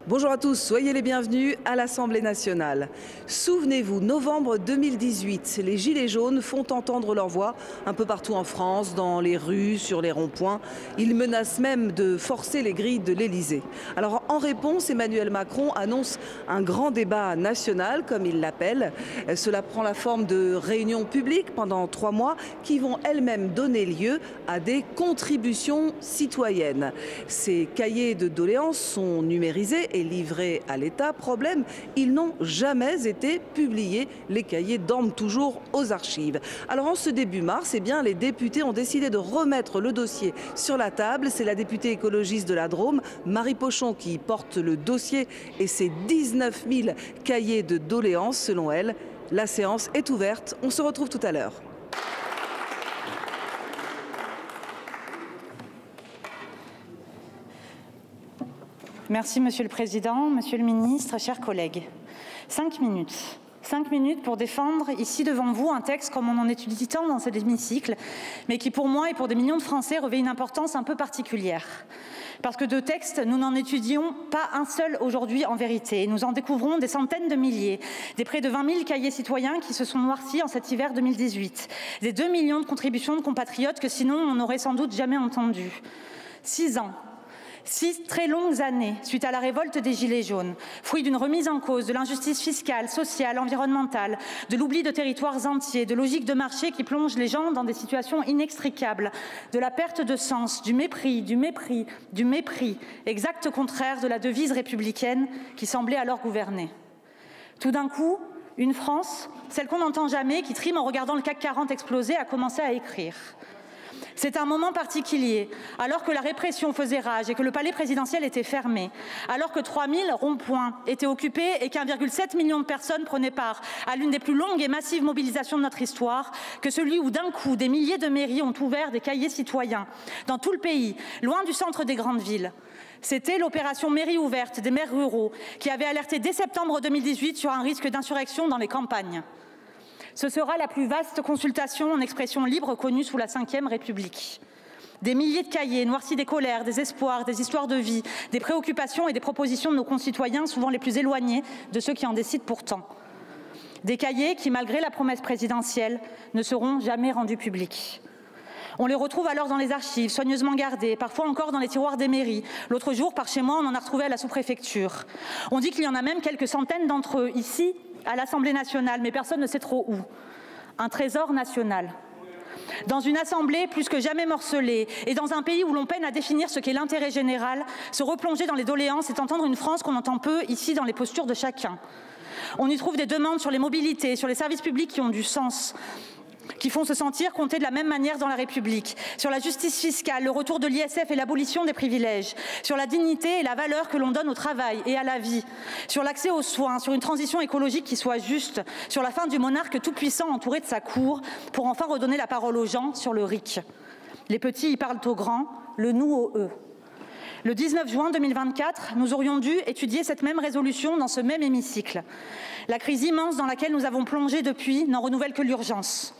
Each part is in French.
Bonjour à tous, soyez les bienvenus à l'Assemblée nationale. Souvenez-vous, novembre 2018, les Gilets jaunes font entendre leur voix un peu partout en France, dans les rues, sur les ronds-points. Ils menacent même de forcer les grilles de l'Élysée. Alors en réponse, Emmanuel Macron annonce un grand débat national, comme il l'appelle. Cela prend la forme de réunions publiques pendant 3 mois qui vont elles-mêmes donner lieu à des contributions citoyennes. Ces cahiers de doléances sont numérisés et livrés à l'État. Problème, ils n'ont jamais été publiés. Les cahiers dorment toujours aux archives. Alors en ce début mars, les députés ont décidé de remettre le dossier sur la table. C'est la députée écologiste de la Drôme, Marie Pochon, qui porte le dossier et ses 19 000 cahiers de doléances. Selon elle, la séance est ouverte. On se retrouve tout à l'heure. Merci Monsieur le Président, Monsieur le Ministre, chers collègues. 5 minutes. 5 minutes pour défendre ici devant vous un texte comme on en étudie tant dans cet hémicycle, mais qui pour moi et pour des millions de Français revêt une importance un peu particulière. Parce que de textes, nous n'en étudions pas un seul aujourd'hui en vérité. Et nous en découvrons des centaines de milliers, des près de 20 000 cahiers citoyens qui se sont noircis en cet hiver 2018, des 2 millions de contributions de compatriotes que sinon on n'aurait sans doute jamais entendues. 6 ans. 6 très longues années suite à la révolte des Gilets jaunes, fruit d'une remise en cause de l'injustice fiscale, sociale, environnementale, de l'oubli de territoires entiers, de logiques de marché qui plongent les gens dans des situations inextricables, de la perte de sens, du mépris, exact contraire de la devise républicaine qui semblait alors gouverner. Tout d'un coup, une France, celle qu'on n'entend jamais, qui trime en regardant le CAC 40 exploser, a commencé à écrire. C'est un moment particulier, alors que la répression faisait rage et que le palais présidentiel était fermé, alors que 3000 ronds-points étaient occupés et qu'1,7 million de personnes prenaient part à l'une des plus longues et massives mobilisations de notre histoire, que celui où d'un coup des milliers de mairies ont ouvert des cahiers citoyens dans tout le pays, loin du centre des grandes villes. C'était l'opération Mairie ouverte des maires ruraux qui avait alerté dès septembre 2018 sur un risque d'insurrection dans les campagnes. Ce sera la plus vaste consultation en expression libre connue sous la Ve République. Des milliers de cahiers, noircis des colères, des espoirs, des histoires de vie, des préoccupations et des propositions de nos concitoyens, souvent les plus éloignés de ceux qui en décident pourtant. Des cahiers qui, malgré la promesse présidentielle, ne seront jamais rendus publics. On les retrouve alors dans les archives, soigneusement gardés, parfois encore dans les tiroirs des mairies. L'autre jour, par chez moi, on en a retrouvé à la sous-préfecture. On dit qu'il y en a même quelques centaines d'entre eux ici, à l'Assemblée nationale, mais personne ne sait trop où. Un trésor national. Dans une assemblée plus que jamais morcelée et dans un pays où l'on peine à définir ce qu'est l'intérêt général, se replonger dans les doléances, c'est entendre une France qu'on entend peu ici dans les postures de chacun. On y trouve des demandes sur les mobilités, sur les services publics qui ont du sens, qui font se sentir compter de la même manière dans la République, sur la justice fiscale, le retour de l'ISF et l'abolition des privilèges, sur la dignité et la valeur que l'on donne au travail et à la vie, sur l'accès aux soins, sur une transition écologique qui soit juste, sur la fin du monarque tout-puissant entouré de sa cour, pour enfin redonner la parole aux gens sur le RIC. Les petits y parlent aux grands, le nous au eux. Le 19 juin 2024, nous aurions dû étudier cette même résolution dans ce même hémicycle. La crise immense dans laquelle nous avons plongé depuis n'en renouvelle que l'urgence.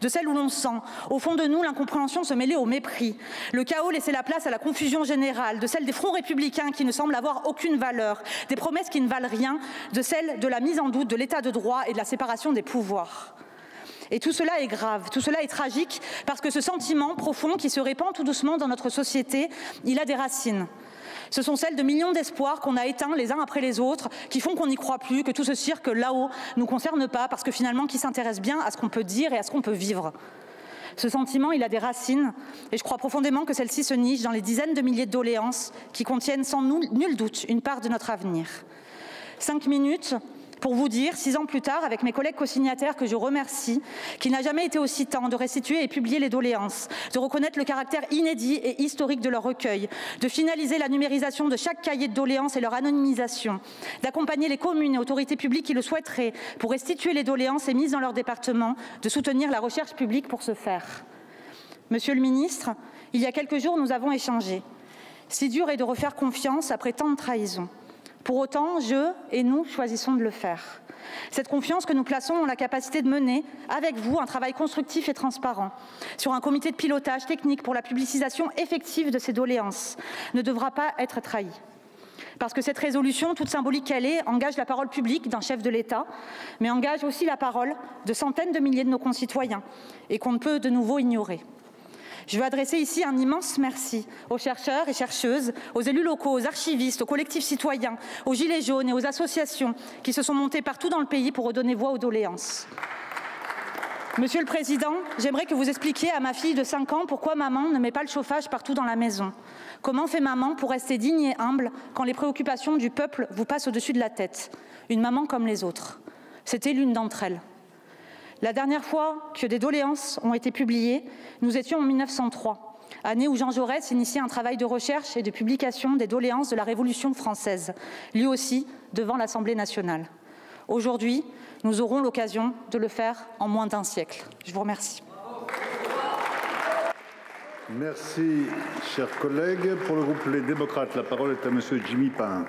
De celle où l'on sent, au fond de nous, l'incompréhension se mêler au mépris, le chaos laisser la place à la confusion générale, de celle des fronts républicains qui ne semblent avoir aucune valeur, des promesses qui ne valent rien, de celle de la mise en doute de l'état de droit et de la séparation des pouvoirs. Et tout cela est grave, tout cela est tragique, parce que ce sentiment profond qui se répand tout doucement dans notre société, il a des racines. Ce sont celles de millions d'espoirs qu'on a éteints les uns après les autres, qui font qu'on n'y croit plus, que tout ce cirque là-haut ne nous concerne pas, parce que finalement, qui s'intéresse bien à ce qu'on peut dire et à ce qu'on peut vivre. Ce sentiment, il a des racines, et je crois profondément que celle-ci se niche dans les dizaines de milliers de doléances qui contiennent sans nul doute une part de notre avenir. 5 minutes pour vous dire, 6 ans plus tard, avec mes collègues co-signataires que je remercie, qu'il n'a jamais été aussi temps de restituer et publier les doléances, de reconnaître le caractère inédit et historique de leur recueil, de finaliser la numérisation de chaque cahier de doléances et leur anonymisation, d'accompagner les communes et autorités publiques qui le souhaiteraient pour restituer les doléances émises dans leur département, de soutenir la recherche publique pour ce faire. Monsieur le ministre, il y a quelques jours, nous avons échangé. Si dur est de refaire confiance après tant de trahisons. Pour autant, je et nous choisissons de le faire. Cette confiance que nous plaçons en la capacité de mener, avec vous, un travail constructif et transparent sur un comité de pilotage technique pour la publicisation effective de ces doléances ne devra pas être trahie. Parce que cette résolution, toute symbolique qu'elle est, engage la parole publique d'un chef de l'État, mais engage aussi la parole de centaines de milliers de nos concitoyens et qu'on ne peut de nouveau ignorer. Je veux adresser ici un immense merci aux chercheurs et chercheuses, aux élus locaux, aux archivistes, aux collectifs citoyens, aux Gilets jaunes et aux associations qui se sont montés partout dans le pays pour redonner voix aux doléances. Monsieur le Président, j'aimerais que vous expliquiez à ma fille de 5 ans pourquoi maman ne met pas le chauffage partout dans la maison. Comment fait maman pour rester digne et humble quand les préoccupations du peuple vous passent au-dessus de la tête? Une maman comme les autres. C'était l'une d'entre elles. La dernière fois que des doléances ont été publiées, nous étions en 1903, année où Jean Jaurès initiait un travail de recherche et de publication des doléances de la Révolution française, lui aussi devant l'Assemblée nationale. Aujourd'hui, nous aurons l'occasion de le faire en moins d'un siècle. Je vous remercie. Merci, chers collègues. Pour le groupe Les Démocrates, la parole est à Monsieur Jimmy Pain.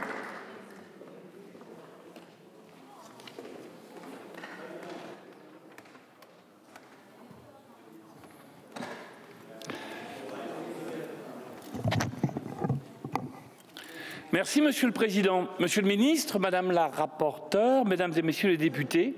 Merci Monsieur le Président. Monsieur le Ministre, Madame la rapporteure, Mesdames et Messieurs les députés,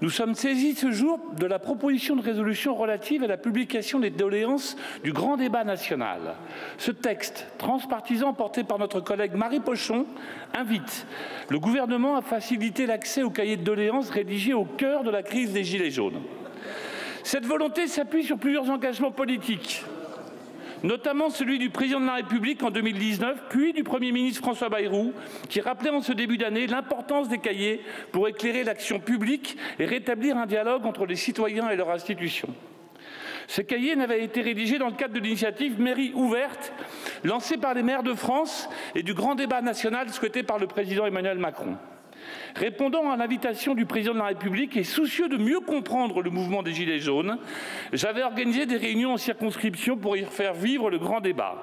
nous sommes saisis ce jour de la proposition de résolution relative à la publication des doléances du grand débat national. Ce texte transpartisan porté par notre collègue Marie Pochon invite le gouvernement à faciliter l'accès aux cahiers de doléances rédigés au cœur de la crise des Gilets jaunes. Cette volonté s'appuie sur plusieurs engagements politiques, notamment celui du président de la République en 2019, puis du Premier ministre François Bayrou, qui rappelait en ce début d'année l'importance des cahiers pour éclairer l'action publique et rétablir un dialogue entre les citoyens et leurs institutions. Ces cahiers n'avaient été rédigés dans le cadre de l'initiative Mairie ouverte, lancée par les maires de France et du grand débat national souhaité par le président Emmanuel Macron. Répondant à l'invitation du président de la République et soucieux de mieux comprendre le mouvement des Gilets jaunes, j'avais organisé des réunions en circonscription pour y faire vivre le grand débat.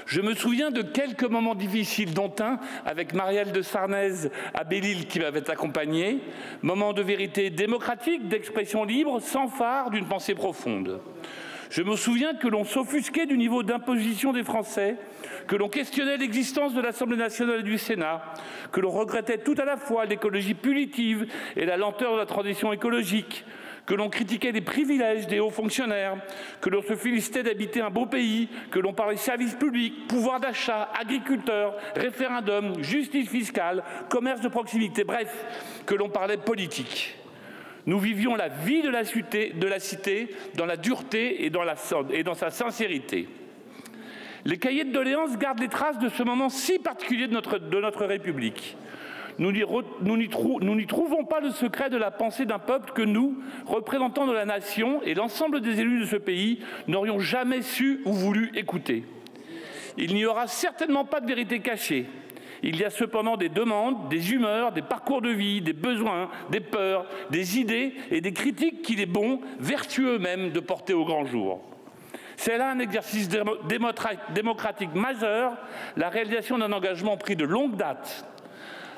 Je me souviens de quelques moments difficiles, dont un avec Marielle de Sarnez à Belle-Île qui m'avait accompagné, moment de vérité démocratique, d'expression libre, sans phare, d'une pensée profonde. Je me souviens que l'on s'offusquait du niveau d'imposition des Français, que l'on questionnait l'existence de l'Assemblée nationale et du Sénat, que l'on regrettait tout à la fois l'écologie punitive et la lenteur de la transition écologique, que l'on critiquait les privilèges des hauts fonctionnaires, que l'on se félicitait d'habiter un beau pays, que l'on parlait services publics, pouvoir d'achat, agriculteurs, référendum, justice fiscale, commerce de proximité, bref, que l'on parlait politique. Nous vivions la vie de la cité dans la dureté et dans sa sincérité. Les cahiers de doléances gardent les traces de ce moment si particulier de notre République. Nous n'y trouvons pas le secret de la pensée d'un peuple que nous, représentants de la nation et l'ensemble des élus de ce pays, n'aurions jamais su ou voulu écouter. Il n'y aura certainement pas de vérité cachée. Il y a cependant des demandes, des humeurs, des parcours de vie, des besoins, des peurs, des idées et des critiques qu'il est bon, vertueux même, de porter au grand jour. C'est là un exercice démocratique majeur, la réalisation d'un engagement pris de longue date.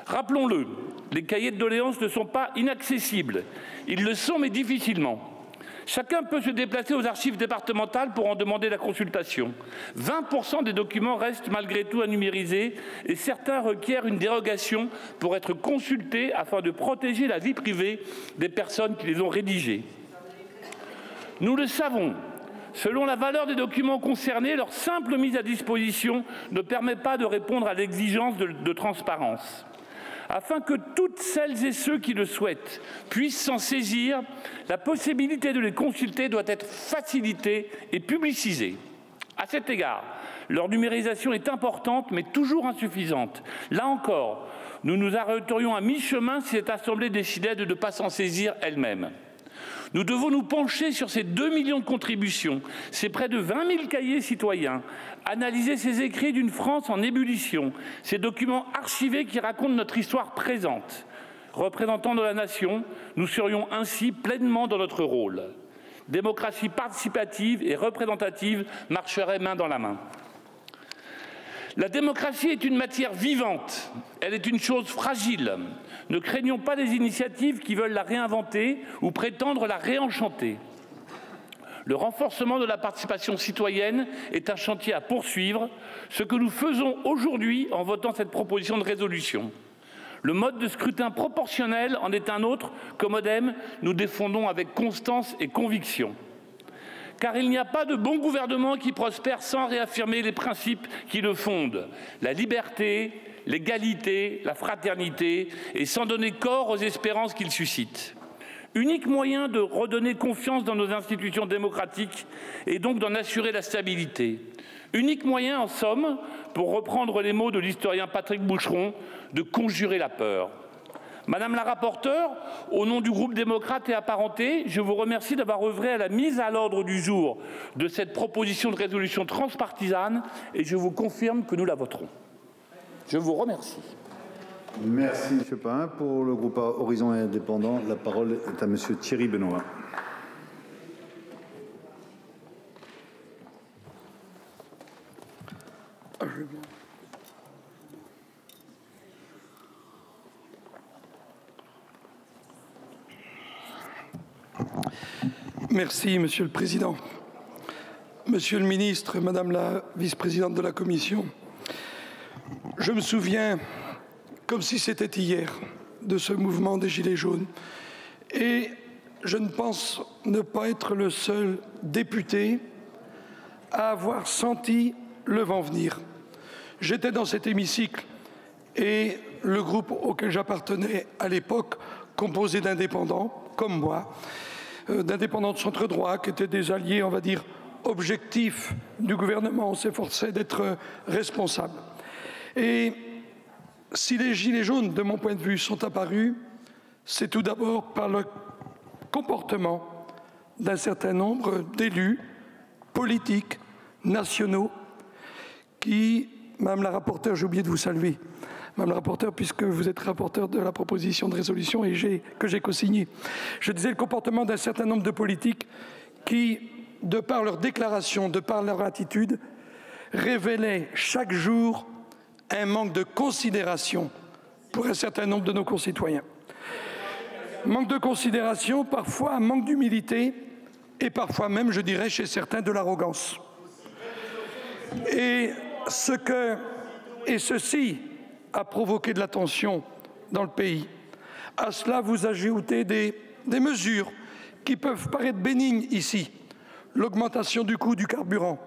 Rappelons-le, les cahiers de doléances ne sont pas inaccessibles. Ils le sont, mais difficilement. Chacun peut se déplacer aux archives départementales pour en demander la consultation. 20% des documents restent malgré tout à numériser et certains requièrent une dérogation pour être consultés afin de protéger la vie privée des personnes qui les ont rédigés. Nous le savons, selon la valeur des documents concernés, leur simple mise à disposition ne permet pas de répondre à l'exigence de transparence. Afin que toutes celles et ceux qui le souhaitent puissent s'en saisir, la possibilité de les consulter doit être facilitée et publicisée. À cet égard, leur numérisation est importante, mais toujours insuffisante. Là encore, nous nous arrêterions à mi-chemin si cette Assemblée décidait de ne pas s'en saisir elle-même. Nous devons nous pencher sur ces 2 millions de contributions, ces près de 20 000 cahiers citoyens, analyser ces écrits d'une France en ébullition, ces documents archivés qui racontent notre histoire présente. Représentants de la nation, nous serions ainsi pleinement dans notre rôle. Démocratie participative et représentative marcheraient main dans la main. La démocratie est une matière vivante, elle est une chose fragile. Ne craignons pas des initiatives qui veulent la réinventer ou prétendre la réenchanter. Le renforcement de la participation citoyenne est un chantier à poursuivre, ce que nous faisons aujourd'hui en votant cette proposition de résolution. Le mode de scrutin proportionnel en est un autre que MoDem nous défendons avec constance et conviction. Car il n'y a pas de bon gouvernement qui prospère sans réaffirmer les principes qui le fondent, la liberté, l'égalité, la fraternité, et sans donner corps aux espérances qu'ils suscitent. Unique moyen de redonner confiance dans nos institutions démocratiques et donc d'en assurer la stabilité. Unique moyen, en somme, pour reprendre les mots de l'historien Patrick Boucheron, de conjurer la peur. Madame la rapporteure, au nom du groupe démocrate et apparenté, je vous remercie d'avoir œuvré à la mise à l'ordre du jour de cette proposition de résolution transpartisane et je vous confirme que nous la voterons. Je vous remercie. Merci, M. Pain. Pour le groupe Horizon et Indépendants, la parole est à M. Thierry Benoît. Merci, Monsieur le Président. Monsieur le Ministre, Madame la Vice-présidente de la Commission, je me souviens, comme si c'était hier, de ce mouvement des Gilets jaunes. Et je ne pense ne pas être le seul député à avoir senti le vent venir. J'étais dans cet hémicycle et le groupe auquel j'appartenais à l'époque, composé d'indépendants, comme moi, d'indépendants de centre-droit, qui étaient des alliés, on va dire, objectifs du gouvernement. On s'efforçait d'être responsables. Et si les Gilets jaunes, de mon point de vue, sont apparus, c'est tout d'abord par le comportement d'un certain nombre d'élus politiques, nationaux, qui, Madame la rapporteure, j'ai oublié de vous saluer, Madame la rapporteure, puisque vous êtes rapporteure de la proposition de résolution et que j'ai co-signée. Je disais le comportement d'un certain nombre de politiques qui, de par leur déclaration, de par leur attitude, révélaient chaque jour un manque de considération pour un certain nombre de nos concitoyens. Manque de considération, parfois un manque d'humilité et parfois même, je dirais, chez certains, de l'arrogance. Et ceci a provoqué de la tension dans le pays. À cela, vous ajoutez des mesures qui peuvent paraître bénignes ici. L'augmentation du coût du carburant,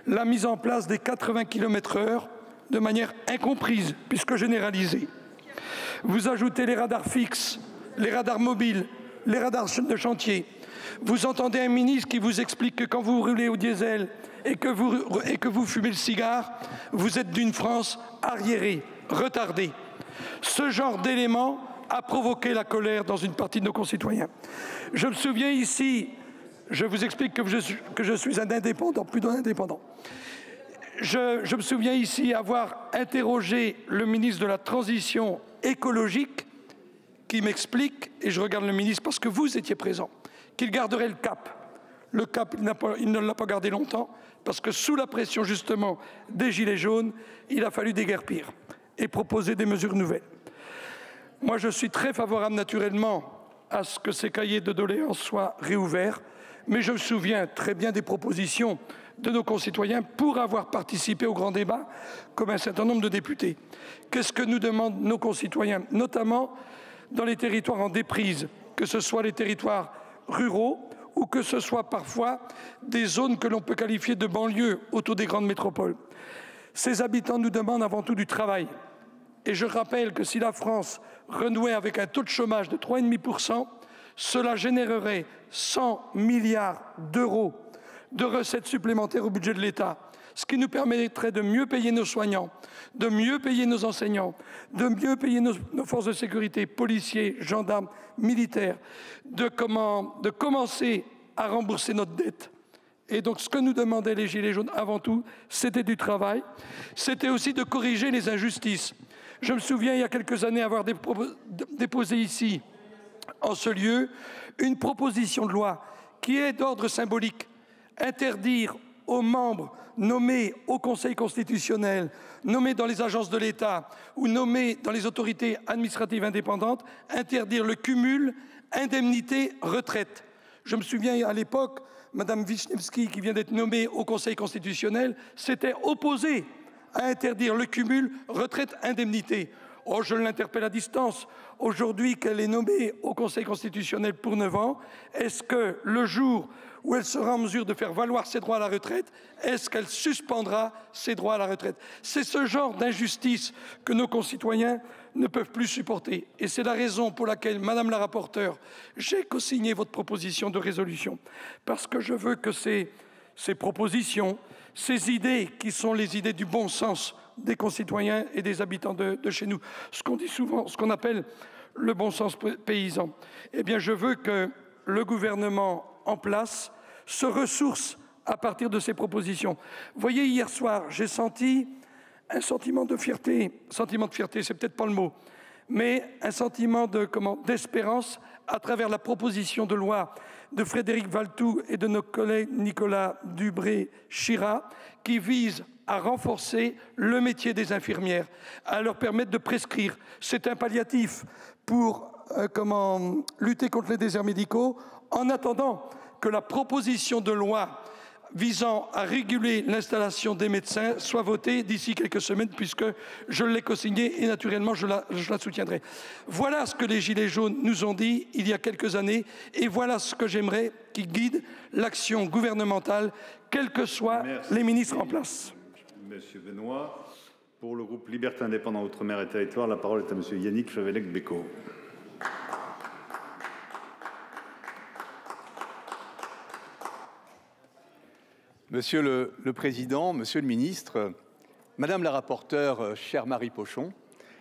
la mise en place des 80 km/h de manière incomprise, puisque généralisée. Vous ajoutez les radars fixes, les radars mobiles, les radars de chantier. Vous entendez un ministre qui vous explique que quand vous roulez au diesel et que vous fumez le cigare, vous êtes d'une France arriérée, retardée. Ce genre d'éléments a provoqué la colère dans une partie de nos concitoyens. Je me souviens ici, je vous explique que je suis un indépendant, plus d'un indépendant. Je me souviens ici avoir interrogé le ministre de la Transition écologique qui m'explique, et je regarde le ministre parce que vous étiez présent, qu'il garderait le cap. Le cap, il ne l'a pas gardé longtemps parce que sous la pression justement des Gilets jaunes, il a fallu déguerpir et proposer des mesures nouvelles. Moi, je suis très favorable naturellement à ce que ces cahiers de doléances soient réouverts, mais je me souviens très bien des propositions de nos concitoyens pour avoir participé au grand débat, comme un certain nombre de députés. Qu'est-ce que nous demandent nos concitoyens, notamment dans les territoires en déprise, que ce soit les territoires ruraux ou que ce soit parfois des zones que l'on peut qualifier de banlieues autour des grandes métropoles. Ces habitants nous demandent avant tout du travail. Et je rappelle que si la France renouait avec un taux de chômage de 3,5%, cela générerait 100 milliards d'euros de recettes supplémentaires au budget de l'État, ce qui nous permettrait de mieux payer nos soignants, de mieux payer nos enseignants, de mieux payer nos forces de sécurité, policiers, gendarmes, militaires, de commencer à rembourser notre dette. Et donc ce que nous demandaient les Gilets jaunes avant tout, c'était du travail, c'était aussi de corriger les injustices. Je me souviens il y a quelques années avoir déposé ici, en ce lieu, une proposition de loi qui est d'ordre symbolique, interdire aux membres nommés au Conseil constitutionnel, nommés dans les agences de l'État ou nommés dans les autorités administratives indépendantes, interdire le cumul indemnité-retraite. Je me souviens à l'époque Mme Wisniewski, qui vient d'être nommée au Conseil constitutionnel, s'était opposée à interdire le cumul retraite-indemnité. Oh, je l'interpelle à distance. Aujourd'hui qu'elle est nommée au Conseil constitutionnel pour 9 ans, est-ce que le jour où elle sera en mesure de faire valoir ses droits à la retraite, est-ce qu'elle suspendra ses droits à la retraite? C'est ce genre d'injustice que nos concitoyens ne peuvent plus supporter. Et c'est la raison pour laquelle, Madame la rapporteure, j'ai co-signé votre proposition de résolution. Parce que je veux que ces propositions, ces idées qui sont les idées du bon sens des concitoyens et des habitants de chez nous, ce qu'on dit souvent, ce qu'on appelle le bon sens paysan, eh bien je veux que le gouvernement en place se ressource à partir de ces propositions. Vous voyez, hier soir, j'ai senti un sentiment de fierté, c'est peut-être pas le mot, mais un sentiment d'espérance à travers la proposition de loi de Frédéric Valletoux et de nos collègues Nicolas Dubré-Chirat, qui vise à renforcer le métier des infirmières, à leur permettre de prescrire. C'est un palliatif pour lutter contre les déserts médicaux, en attendant que la proposition de loi visant à réguler l'installation des médecins soit votée d'ici quelques semaines, puisque je l'ai co-signée et naturellement je la soutiendrai. Voilà ce que les Gilets jaunes nous ont dit il y a quelques années, et voilà ce que j'aimerais qui guide l'action gouvernementale, quels que soient les ministres en place. Monsieur Benoît. Pour le groupe Liberté Indépendants Outre-mer et Territoires, la parole est à monsieur Yannick Fevelec-Bécaud. Monsieur le Président, Monsieur le Ministre, Madame la rapporteure, chère Marie Pochon,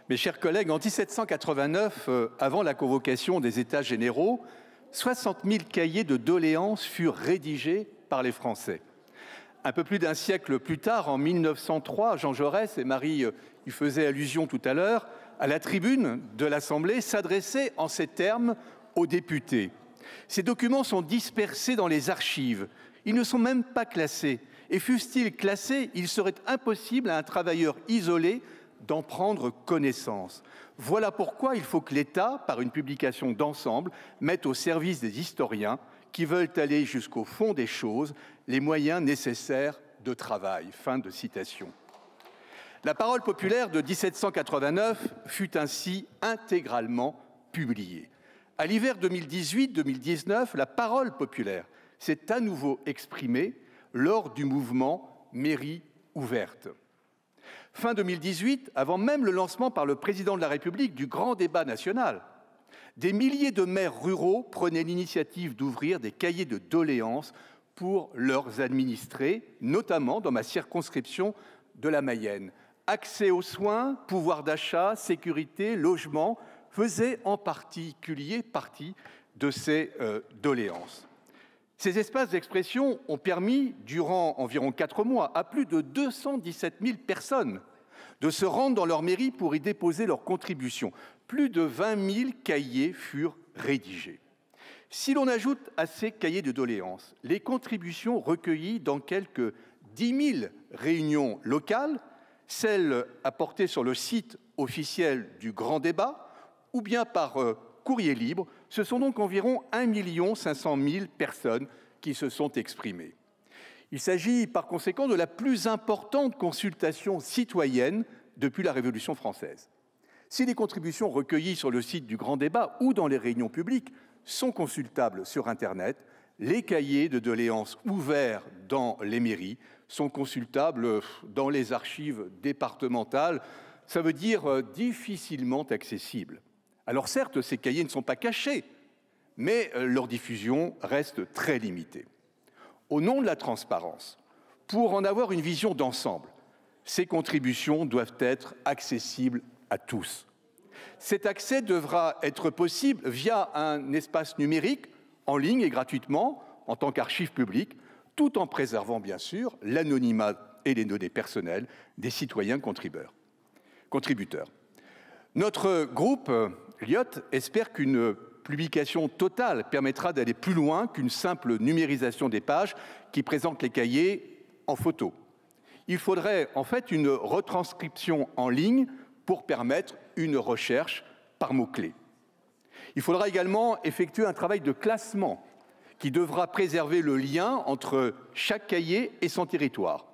mes chers collègues, en 1789, avant la convocation des États généraux, 60 000 cahiers de doléances furent rédigés par les Français. Un peu plus d'un siècle plus tard, en 1903, Jean Jaurès, et Marie y faisait allusion tout à l'heure, à la tribune de l'Assemblée, s'adressait en ces termes aux députés. Ces documents sont dispersés dans les archives. Ils ne sont même pas classés. Et fussent-ils classés, il serait impossible à un travailleur isolé d'en prendre connaissance. Voilà pourquoi il faut que l'État, par une publication d'ensemble, mette au service des historiens qui veulent aller jusqu'au fond des choses les moyens nécessaires de travail. Fin de citation. La parole populaire de 1789 fut ainsi intégralement publiée. À l'hiver 2018-2019, la parole populaire s'est à nouveau exprimée lors du mouvement Mairie ouverte. Fin 2018, avant même le lancement par le président de la République du grand débat national, des milliers de maires ruraux prenaient l'initiative d'ouvrir des cahiers de doléances pour leurs administrés, notamment dans ma circonscription de la Mayenne. Accès aux soins, pouvoir d'achat, sécurité, logement faisaient en particulier partie de ces doléances. Ces espaces d'expression ont permis, durant environ 4 mois, à plus de 217 000 personnes de se rendre dans leur mairie pour y déposer leurs contributions. Plus de 20 000 cahiers furent rédigés. Si l'on ajoute à ces cahiers de doléances les contributions recueillies dans quelques 10 000 réunions locales, celles apportées sur le site officiel du Grand Débat ou bien par courrier libre, ce sont donc environ 1 500 000 personnes qui se sont exprimées. Il s'agit par conséquent de la plus importante consultation citoyenne depuis la Révolution française. Si les contributions recueillies sur le site du Grand Débat ou dans les réunions publiques sont consultables sur Internet, les cahiers de doléances ouverts dans les mairies sont consultables dans les archives départementales. Ça veut dire difficilement accessibles. Alors certes, ces cahiers ne sont pas cachés, mais leur diffusion reste très limitée. Au nom de la transparence, pour en avoir une vision d'ensemble, ces contributions doivent être accessibles à tous. Cet accès devra être possible via un espace numérique, en ligne et gratuitement, en tant qu'archive publique, tout en préservant bien sûr l'anonymat et les données personnelles des citoyens contributeurs. Notre groupe LIOT espère qu'une publication totale permettra d'aller plus loin qu'une simple numérisation des pages qui présentent les cahiers en photo. Il faudrait en fait une retranscription en ligne pour permettre une recherche par mots-clés. Il faudra également effectuer un travail de classement qui devra préserver le lien entre chaque cahier et son territoire.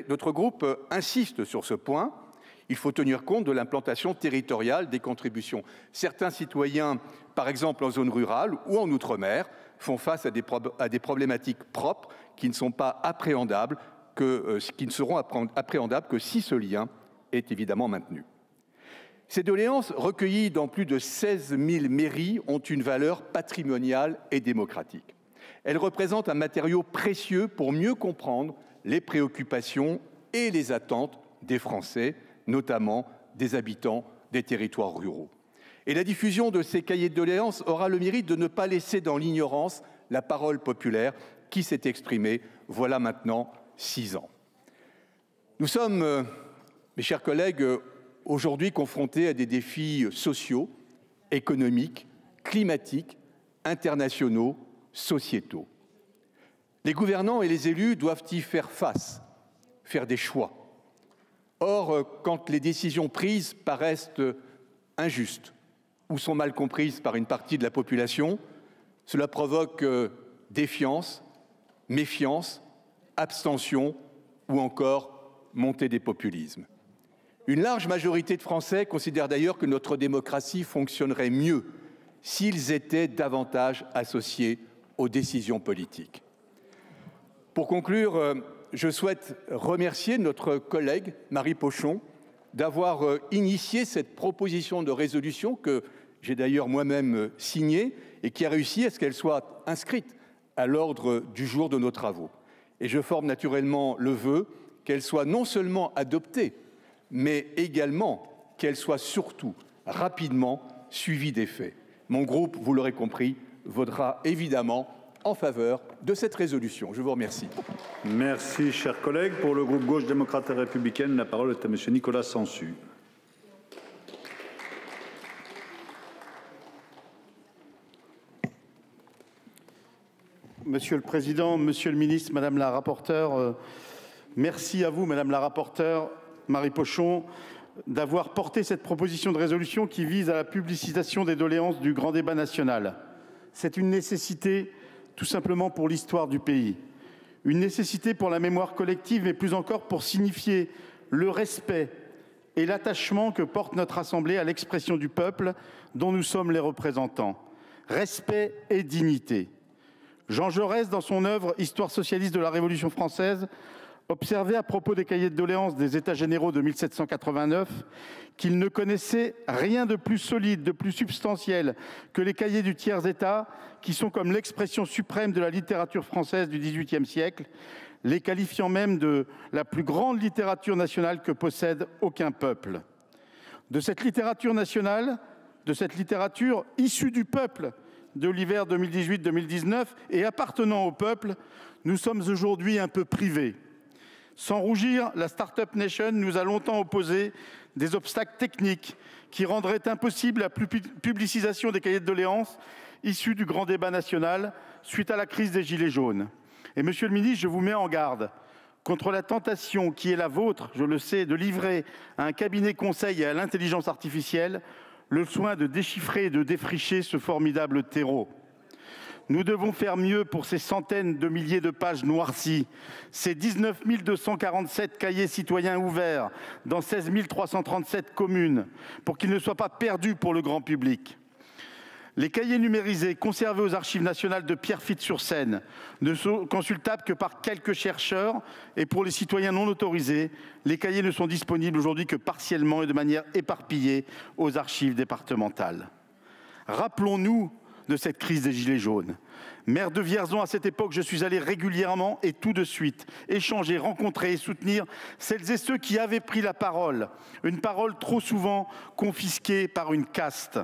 Notre groupe insiste sur ce point. Il faut tenir compte de l'implantation territoriale des contributions. Certains citoyens, par exemple en zone rurale ou en outre-mer, font face à des problématiques propres qui ne seront appréhendables que si ce lien est évidemment maintenu. Ces doléances, recueillies dans plus de 16 000 mairies, ont une valeur patrimoniale et démocratique. Elles représentent un matériau précieux pour mieux comprendre les préoccupations et les attentes des Français, notamment des habitants des territoires ruraux. Et la diffusion de ces cahiers de doléances aura le mérite de ne pas laisser dans l'ignorance la parole populaire qui s'est exprimée voilà maintenant 6 ans. Nous sommes, mes chers collègues, aujourd'hui confrontés à des défis sociaux, économiques, climatiques, internationaux, sociétaux. Les gouvernants et les élus doivent y faire face, faire des choix. Or, quand les décisions prises paraissent injustes ou sont mal comprises par une partie de la population, cela provoque défiance, méfiance, abstention ou encore montée des populismes. Une large majorité de Français considèrent d'ailleurs que notre démocratie fonctionnerait mieux s'ils étaient davantage associés aux décisions politiques. Pour conclure, je souhaite remercier notre collègue Marie Pochon d'avoir initié cette proposition de résolution que j'ai d'ailleurs moi-même signée et qui a réussi à ce qu'elle soit inscrite à l'ordre du jour de nos travaux. Et je forme naturellement le vœu qu'elle soit non seulement adoptée, mais également qu'elle soit surtout rapidement suivie d'effet. Mon groupe, vous l'aurez compris, votera évidemment en faveur de cette résolution. Je vous remercie. Merci, chers collègues. Pour le groupe Gauche démocrate et républicaine, la parole est à M. Nicolas Sansu. Monsieur le Président, Monsieur le Ministre, Madame la rapporteure, merci à vous, Madame la rapporteure, Marie Pochon, d'avoir porté cette proposition de résolution qui vise à la publicisation des doléances du grand débat national. C'est une nécessité tout simplement pour l'histoire du pays, une nécessité pour la mémoire collective, mais plus encore pour signifier le respect et l'attachement que porte notre Assemblée à l'expression du peuple dont nous sommes les représentants. Respect et dignité. Jean Jaurès, dans son œuvre « Histoire socialiste de la Révolution française », observait à propos des cahiers de doléances des États généraux de 1789 qu'il ne connaissait rien de plus solide, de plus substantiel que les cahiers du tiers-État, qui sont comme l'expression suprême de la littérature française du XVIIIe siècle, les qualifiant même de la plus grande littérature nationale que possède aucun peuple. De cette littérature nationale, de cette littérature issue du peuple de l'hiver 2018-2019 et appartenant au peuple, nous sommes aujourd'hui un peu privés. Sans rougir, la Startup Nation nous a longtemps opposé des obstacles techniques qui rendraient impossible la publicisation des cahiers de doléances issus du grand débat national suite à la crise des Gilets jaunes. Et Monsieur le Ministre, je vous mets en garde contre la tentation qui est la vôtre, je le sais, de livrer à un cabinet conseil et à l'intelligence artificielle le soin de déchiffrer et de défricher ce formidable terreau. Nous devons faire mieux pour ces centaines de milliers de pages noircies, ces 19 247 cahiers citoyens ouverts dans 16 337 communes, pour qu'ils ne soient pas perdus pour le grand public. Les cahiers numérisés conservés aux archives nationales de Pierrefitte-sur-Seine ne sont consultables que par quelques chercheurs et pour les citoyens non autorisés, les cahiers ne sont disponibles aujourd'hui que partiellement et de manière éparpillée aux archives départementales. Rappelons-nous de cette crise des Gilets jaunes. Maire de Vierzon, à cette époque, je suis allé régulièrement et tout de suite échanger, rencontrer et soutenir celles et ceux qui avaient pris la parole, une parole trop souvent confisquée par une caste.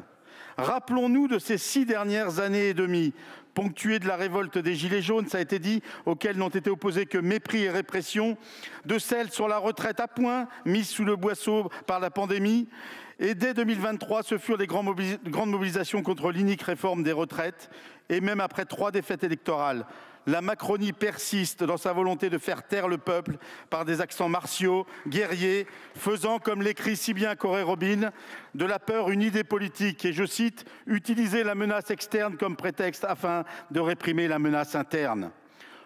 Rappelons-nous de ces 6 dernières années et demie, ponctuées de la révolte des Gilets jaunes, ça a été dit, auxquelles n'ont été opposés que mépris et répression, de celles sur la retraite à point, mise sous le boisseau par la pandémie. Et dès 2023, ce furent les grandes mobilisations contre l'inique réforme des retraites. Et même après 3 défaites électorales, la Macronie persiste dans sa volonté de faire taire le peuple par des accents martiaux, guerriers, faisant, comme l'écrit si bien Corey Robin, de la peur une idée politique et, je cite, « utiliser la menace externe comme prétexte afin de réprimer la menace interne ».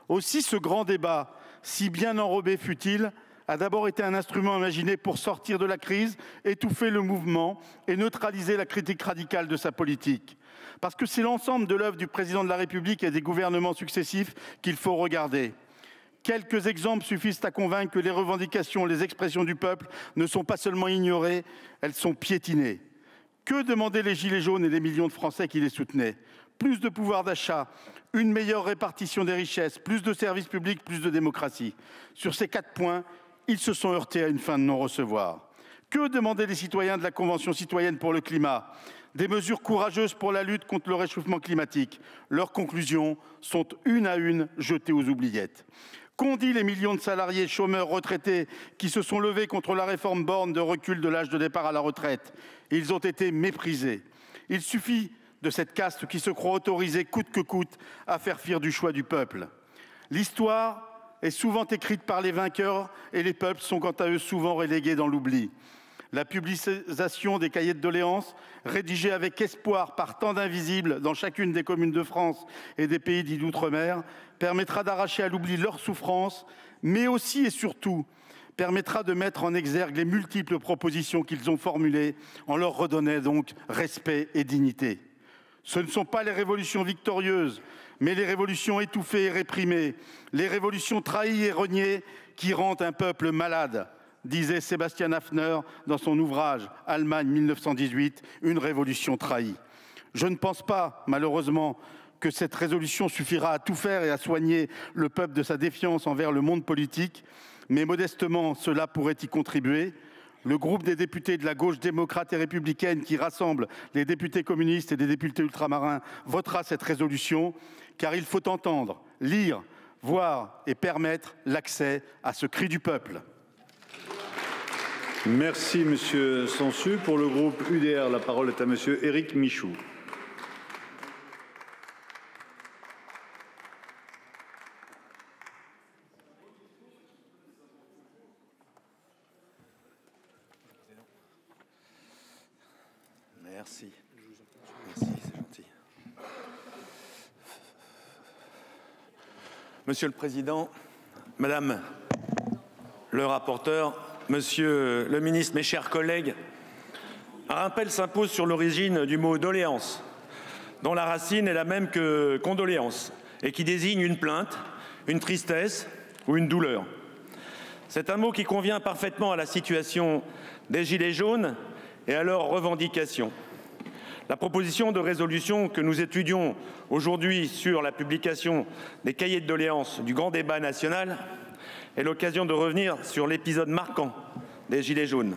Aussi, ce grand débat, si bien enrobé fut-il, a d'abord été un instrument imaginé pour sortir de la crise, étouffer le mouvement et neutraliser la critique radicale de sa politique. Parce que c'est l'ensemble de l'œuvre du président de la République et des gouvernements successifs qu'il faut regarder. Quelques exemples suffisent à convaincre que les revendications, les expressions du peuple ne sont pas seulement ignorées, elles sont piétinées. Que demandaient les Gilets jaunes et les millions de Français qui les soutenaient? Plus de pouvoir d'achat, une meilleure répartition des richesses, plus de services publics, plus de démocratie. Sur ces 4 points, ils se sont heurtés à une fin de non-recevoir. Que demandaient les citoyens de la Convention citoyenne pour le climat? Des mesures courageuses pour la lutte contre le réchauffement climatique. Leurs conclusions sont une à une jetées aux oubliettes. Qu'ont dit les millions de salariés, chômeurs, retraités qui se sont levés contre la réforme Borne de recul de l'âge de départ à la retraite? Ils ont été méprisés. Il suffit de cette caste qui se croit autorisée coûte que coûte à faire fi du choix du peuple. L'histoire est souvent écrite par les vainqueurs et les peuples sont quant à eux souvent relégués dans l'oubli. La publicisation des cahiers de doléances, rédigés avec espoir par tant d'invisibles dans chacune des communes de France et des pays dits d'outre-mer, permettra d'arracher à l'oubli leurs souffrances, mais aussi et surtout permettra de mettre en exergue les multiples propositions qu'ils ont formulées en leur redonnant donc respect et dignité. Ce ne sont pas les révolutions victorieuses, mais les révolutions étouffées et réprimées, les révolutions trahies et reniées qui rendent un peuple malade, disait Sébastien Haffner dans son ouvrage « Allemagne 1918, une révolution trahie ». Je ne pense pas, malheureusement, que cette résolution suffira à tout faire et à soigner le peuple de sa défiance envers le monde politique, mais modestement, cela pourrait y contribuer. Le groupe des députés de la gauche démocrate et républicaine qui rassemble les députés communistes et les députés ultramarins votera cette résolution, car il faut entendre, lire, voir et permettre l'accès à ce cri du peuple. Merci, Monsieur Sansu. Pour le groupe UDR, la parole est à Monsieur Éric Michaud. Merci. Merci, c'est gentil. Monsieur le Président, Madame le rapporteur, Monsieur le Ministre, mes chers collègues, un rappel s'impose sur l'origine du mot doléance, dont la racine est la même que condoléance et qui désigne une plainte, une tristesse ou une douleur. C'est un mot qui convient parfaitement à la situation des Gilets jaunes et à leurs revendications. La proposition de résolution que nous étudions aujourd'hui sur la publication des cahiers de doléances du grand débat national est l'occasion de revenir sur l'épisode marquant des Gilets jaunes.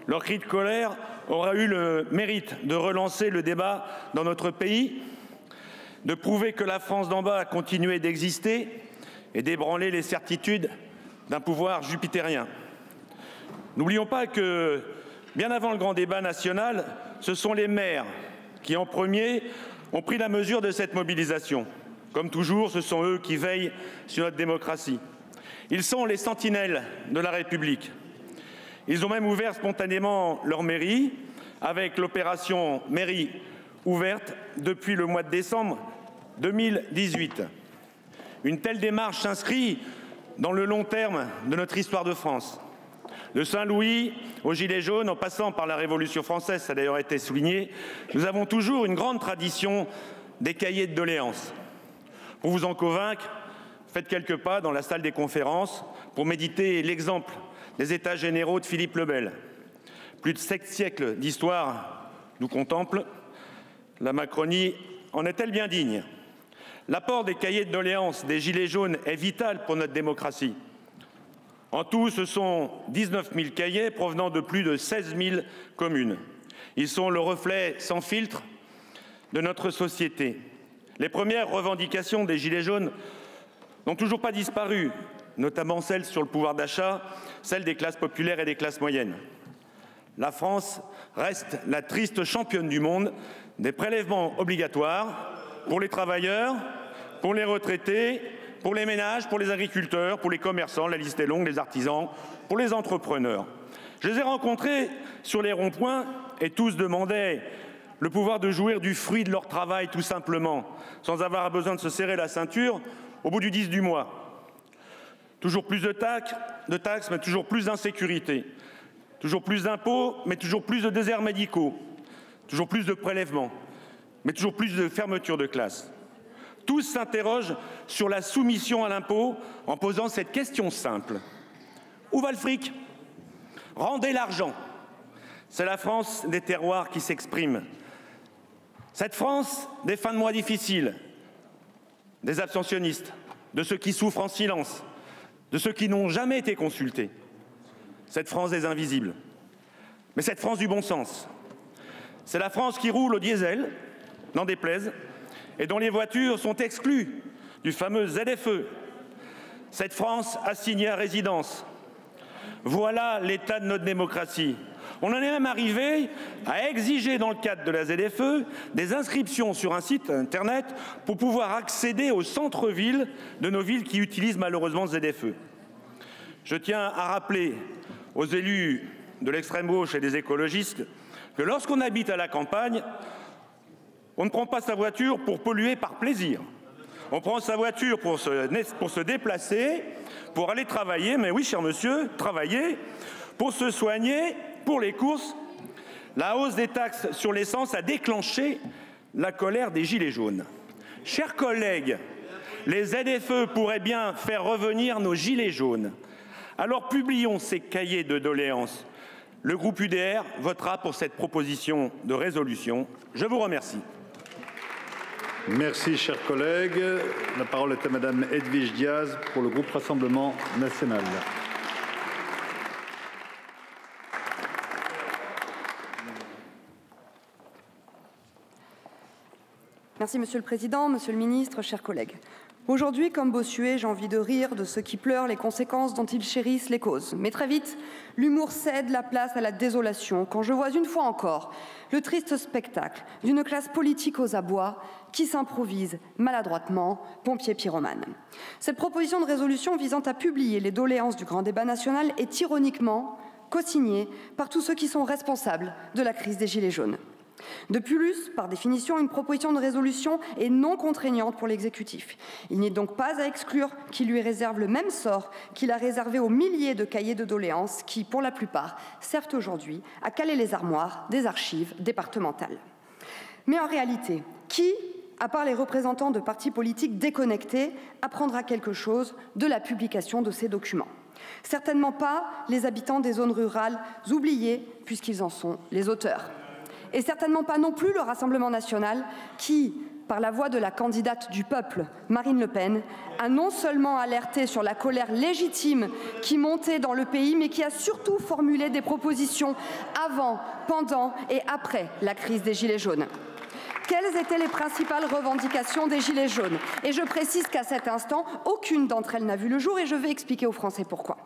Leur cri de colère aura eu le mérite de relancer le débat dans notre pays, de prouver que la France d'en bas a continué d'exister et d'ébranler les certitudes d'un pouvoir jupitérien. N'oublions pas que, bien avant le grand débat national, ce sont les maires qui, en premier, ont pris la mesure de cette mobilisation. Comme toujours, ce sont eux qui veillent sur notre démocratie. Ils sont les sentinelles de la République. Ils ont même ouvert spontanément leur mairie avec l'opération Mairie ouverte depuis le mois de décembre 2018. Une telle démarche s'inscrit dans le long terme de notre histoire de France. De Saint-Louis aux Gilets jaunes, en passant par la Révolution française, ça a d'ailleurs été souligné, nous avons toujours une grande tradition des cahiers de doléances. Pour vous en convaincre, faites quelques pas dans la salle des conférences pour méditer l'exemple des États généraux de Philippe le Bel. Plus de 7 siècles d'histoire nous contemplent. La Macronie en est-elle bien digne? L'apport des cahiers de doléances des Gilets jaunes est vital pour notre démocratie. En tout, ce sont 19 000 cahiers provenant de plus de 16 000 communes. Ils sont le reflet sans filtre de notre société. Les premières revendications des Gilets jaunes n'ont toujours pas disparu, notamment celles sur le pouvoir d'achat, celles des classes populaires et des classes moyennes. La France reste la triste championne du monde des prélèvements obligatoires pour les travailleurs, pour les retraités, pour les ménages, pour les agriculteurs, pour les commerçants, la liste est longue, les artisans, pour les entrepreneurs. Je les ai rencontrés sur les ronds-points et tous demandaient le pouvoir de jouir du fruit de leur travail tout simplement, sans avoir besoin de se serrer la ceinture au bout du 10 du mois. Toujours plus de taxes, mais toujours plus d'insécurité. Toujours plus d'impôts, mais toujours plus de déserts médicaux. Toujours plus de prélèvements, mais toujours plus de fermetures de classes. Tous s'interrogent sur la soumission à l'impôt en posant cette question simple. Où va le fric? Rendez l'argent. C'est la France des terroirs qui s'exprime. Cette France des fins de mois difficiles, des abstentionnistes, de ceux qui souffrent en silence, de ceux qui n'ont jamais été consultés. Cette France des invisibles. Mais cette France du bon sens. C'est la France qui roule au diesel, n'en déplaise, et dont les voitures sont exclues du fameux ZFE. Cette France assignée à résidence. Voilà l'état de notre démocratie. On en est même arrivé à exiger dans le cadre de la ZFE des inscriptions sur un site internet pour pouvoir accéder au centre-ville de nos villes qui utilisent malheureusement le ZFE. Je tiens à rappeler aux élus de l'extrême gauche et des écologistes que lorsqu'on habite à la campagne, on ne prend pas sa voiture pour polluer par plaisir. On prend sa voiture pour se déplacer, pour aller travailler, mais oui, cher monsieur, travailler, pour se soigner, pour les courses. La hausse des taxes sur l'essence a déclenché la colère des Gilets jaunes. Chers collègues, les ZFE pourraient bien faire revenir nos Gilets jaunes. Alors publions ces cahiers de doléances. Le groupe UDR votera pour cette proposition de résolution. Je vous remercie. Merci, chers collègues. La parole est à Madame Edwige Diaz pour le groupe Rassemblement national. Merci, Monsieur le Président, Monsieur le Ministre, chers collègues. Aujourd'hui, comme Bossuet, j'ai envie de rire de ceux qui pleurent les conséquences dont ils chérissent les causes. Mais très vite, l'humour cède la place à la désolation quand je vois une fois encore le triste spectacle d'une classe politique aux abois qui s'improvise maladroitement pompier pyromane. Cette proposition de résolution visant à publier les doléances du grand débat national est ironiquement co-signée par tous ceux qui sont responsables de la crise des Gilets jaunes. De plus, par définition, une proposition de résolution est non contraignante pour l'exécutif. Il n'est donc pas à exclure qu'il lui réserve le même sort qu'il a réservé aux milliers de cahiers de doléances qui, pour la plupart, servent aujourd'hui à caler les armoires des archives départementales. Mais en réalité, qui, à part les représentants de partis politiques déconnectés, apprendra quelque chose de la publication de ces documents? Certainement pas les habitants des zones rurales oubliées, puisqu'ils en sont les auteurs. Et certainement pas non plus le Rassemblement national qui, par la voix de la candidate du peuple, Marine Le Pen, a non seulement alerté sur la colère légitime qui montait dans le pays, mais qui a surtout formulé des propositions avant, pendant et après la crise des Gilets jaunes. Quelles étaient les principales revendications des Gilets jaunes? Et je précise qu'à cet instant, aucune d'entre elles n'a vu le jour et je vais expliquer aux Français pourquoi.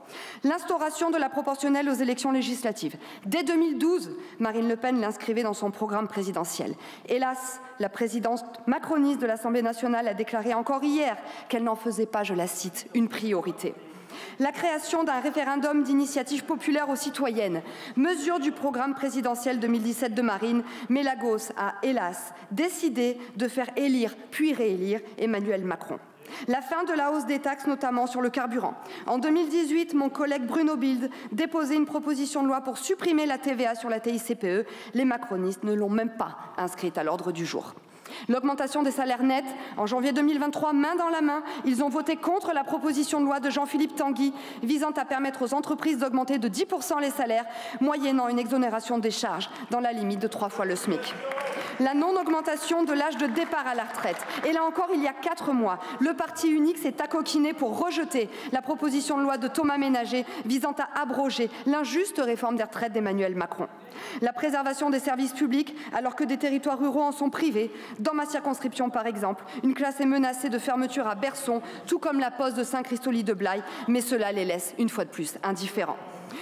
L'instauration de la proportionnelle aux élections législatives. Dès 2012, Marine Le Pen l'inscrivait dans son programme présidentiel. Hélas, la présidente macroniste de l'Assemblée nationale a déclaré encore hier qu'elle n'en faisait pas, je la cite, une priorité. La création d'un référendum d'initiative populaire aux citoyennes, mesure du programme présidentiel 2017 de Marine, mais la gauche a, hélas, décidé de faire élire puis réélire Emmanuel Macron. La fin de la hausse des taxes, notamment sur le carburant. En 2018, mon collègue Bruno Bilde déposait une proposition de loi pour supprimer la TVA sur la TICPE. Les macronistes ne l'ont même pas inscrite à l'ordre du jour. L'augmentation des salaires nets. En janvier 2023, main dans la main, ils ont voté contre la proposition de loi de Jean-Philippe Tanguy visant à permettre aux entreprises d'augmenter de 10% les salaires, moyennant une exonération des charges dans la limite de 3 fois le SMIC. La non-augmentation de l'âge de départ à la retraite. Et là encore, il y a 4 mois, le parti unique s'est accoquiné pour rejeter la proposition de loi de Thomas Ménager visant à abroger l'injuste réforme des retraites d'Emmanuel Macron. La préservation des services publics alors que des territoires ruraux en sont privés. Dans ma circonscription, par exemple, une classe est menacée de fermeture à Berson, tout comme la poste de Saint-Christoly de Blaye, mais cela les laisse, une fois de plus, indifférents.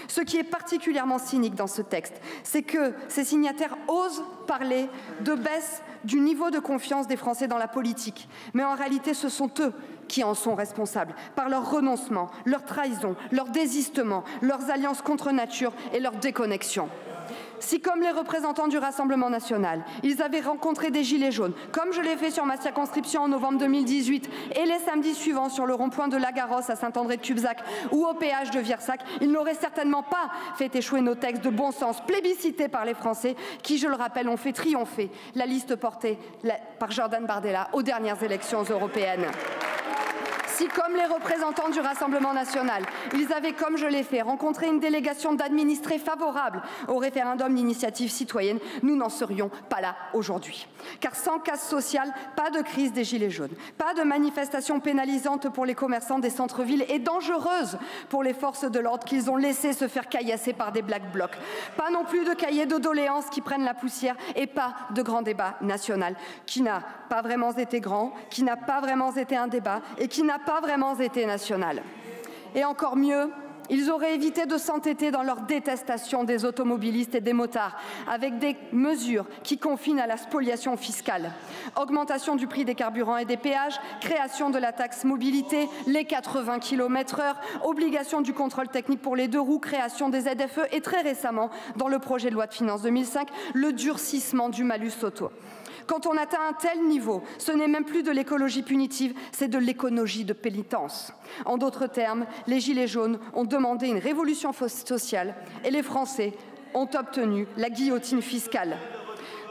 Ce qui est particulièrement cynique dans ce texte, c'est que ces signataires osent parler de baisse du niveau de confiance des Français dans la politique. Mais en réalité, ce sont eux qui en sont responsables, par leur renoncement, leur trahison, leur désistement, leurs alliances contre nature et leur déconnexion. Si, comme les représentants du Rassemblement national, ils avaient rencontré des gilets jaunes, comme je l'ai fait sur ma circonscription en novembre 2018 et les samedis suivants sur le rond-point de Lagarosse à Saint-André-de-Cubzac ou au péage de Virsac, ils n'auraient certainement pas fait échouer nos textes de bon sens plébiscités par les Français qui, je le rappelle, ont fait triompher la liste portée par Jordan Bardella aux dernières élections européennes. Si, comme les représentants du Rassemblement national, ils avaient, comme je l'ai fait, rencontré une délégation d'administrés favorables au référendum d'initiative citoyenne, nous n'en serions pas là aujourd'hui. Car sans casse sociale, pas de crise des gilets jaunes, pas de manifestations pénalisantes pour les commerçants des centres-villes et dangereuses pour les forces de l'ordre qu'ils ont laissé se faire caillasser par des Black Blocs, pas non plus de cahiers de doléances qui prennent la poussière et pas de grand débat national qui n'a pas vraiment été grand, qui n'a pas vraiment été un débat et qui n'a pas vraiment été national. Et encore mieux, ils auraient évité de s'entêter dans leur détestation des automobilistes et des motards avec des mesures qui confinent à la spoliation fiscale. Augmentation du prix des carburants et des péages, création de la taxe mobilité, les 80 km/h, obligation du contrôle technique pour les deux roues, création des ZFE et très récemment, dans le projet de loi de finances 2005, le durcissement du malus auto. Quand on atteint un tel niveau, ce n'est même plus de l'écologie punitive, c'est de l'écologie de pénitence. En d'autres termes, les Gilets jaunes ont demandé une révolution sociale et les Français ont obtenu la guillotine fiscale.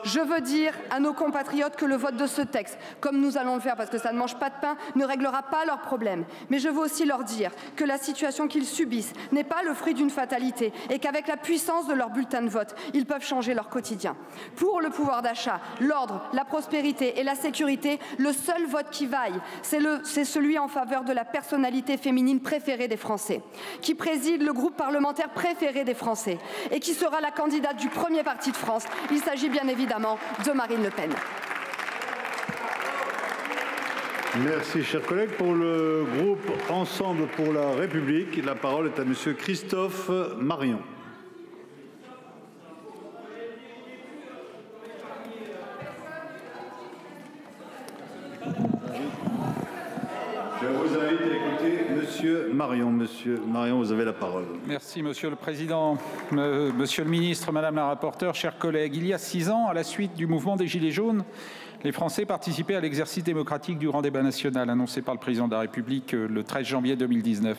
Je veux dire à nos compatriotes que le vote de ce texte, comme nous allons le faire parce que ça ne mange pas de pain, ne réglera pas leurs problèmes. Mais je veux aussi leur dire que la situation qu'ils subissent n'est pas le fruit d'une fatalité et qu'avec la puissance de leur bulletin de vote, ils peuvent changer leur quotidien. Pour le pouvoir d'achat, l'ordre, la prospérité et la sécurité, le seul vote qui vaille, c'est celui en faveur de la personnalité féminine préférée des Français, qui préside le groupe parlementaire préféré des Français et qui sera la candidate du premier parti de France. Il s'agit bien évidemment de Marine Le Pen. Merci, chers collègues. Pour le groupe Ensemble pour la République, la parole est à Monsieur Christophe Marion. Je vous invite à écouter Monsieur Marion. Monsieur Marion, vous avez la parole. Merci, Monsieur le Président. Monsieur le Ministre, Madame la rapporteure, chers collègues. Il y a 6 ans, à la suite du mouvement des Gilets jaunes, les Français participaient à l'exercice démocratique du grand débat national annoncé par le Président de la République le 13 janvier 2019.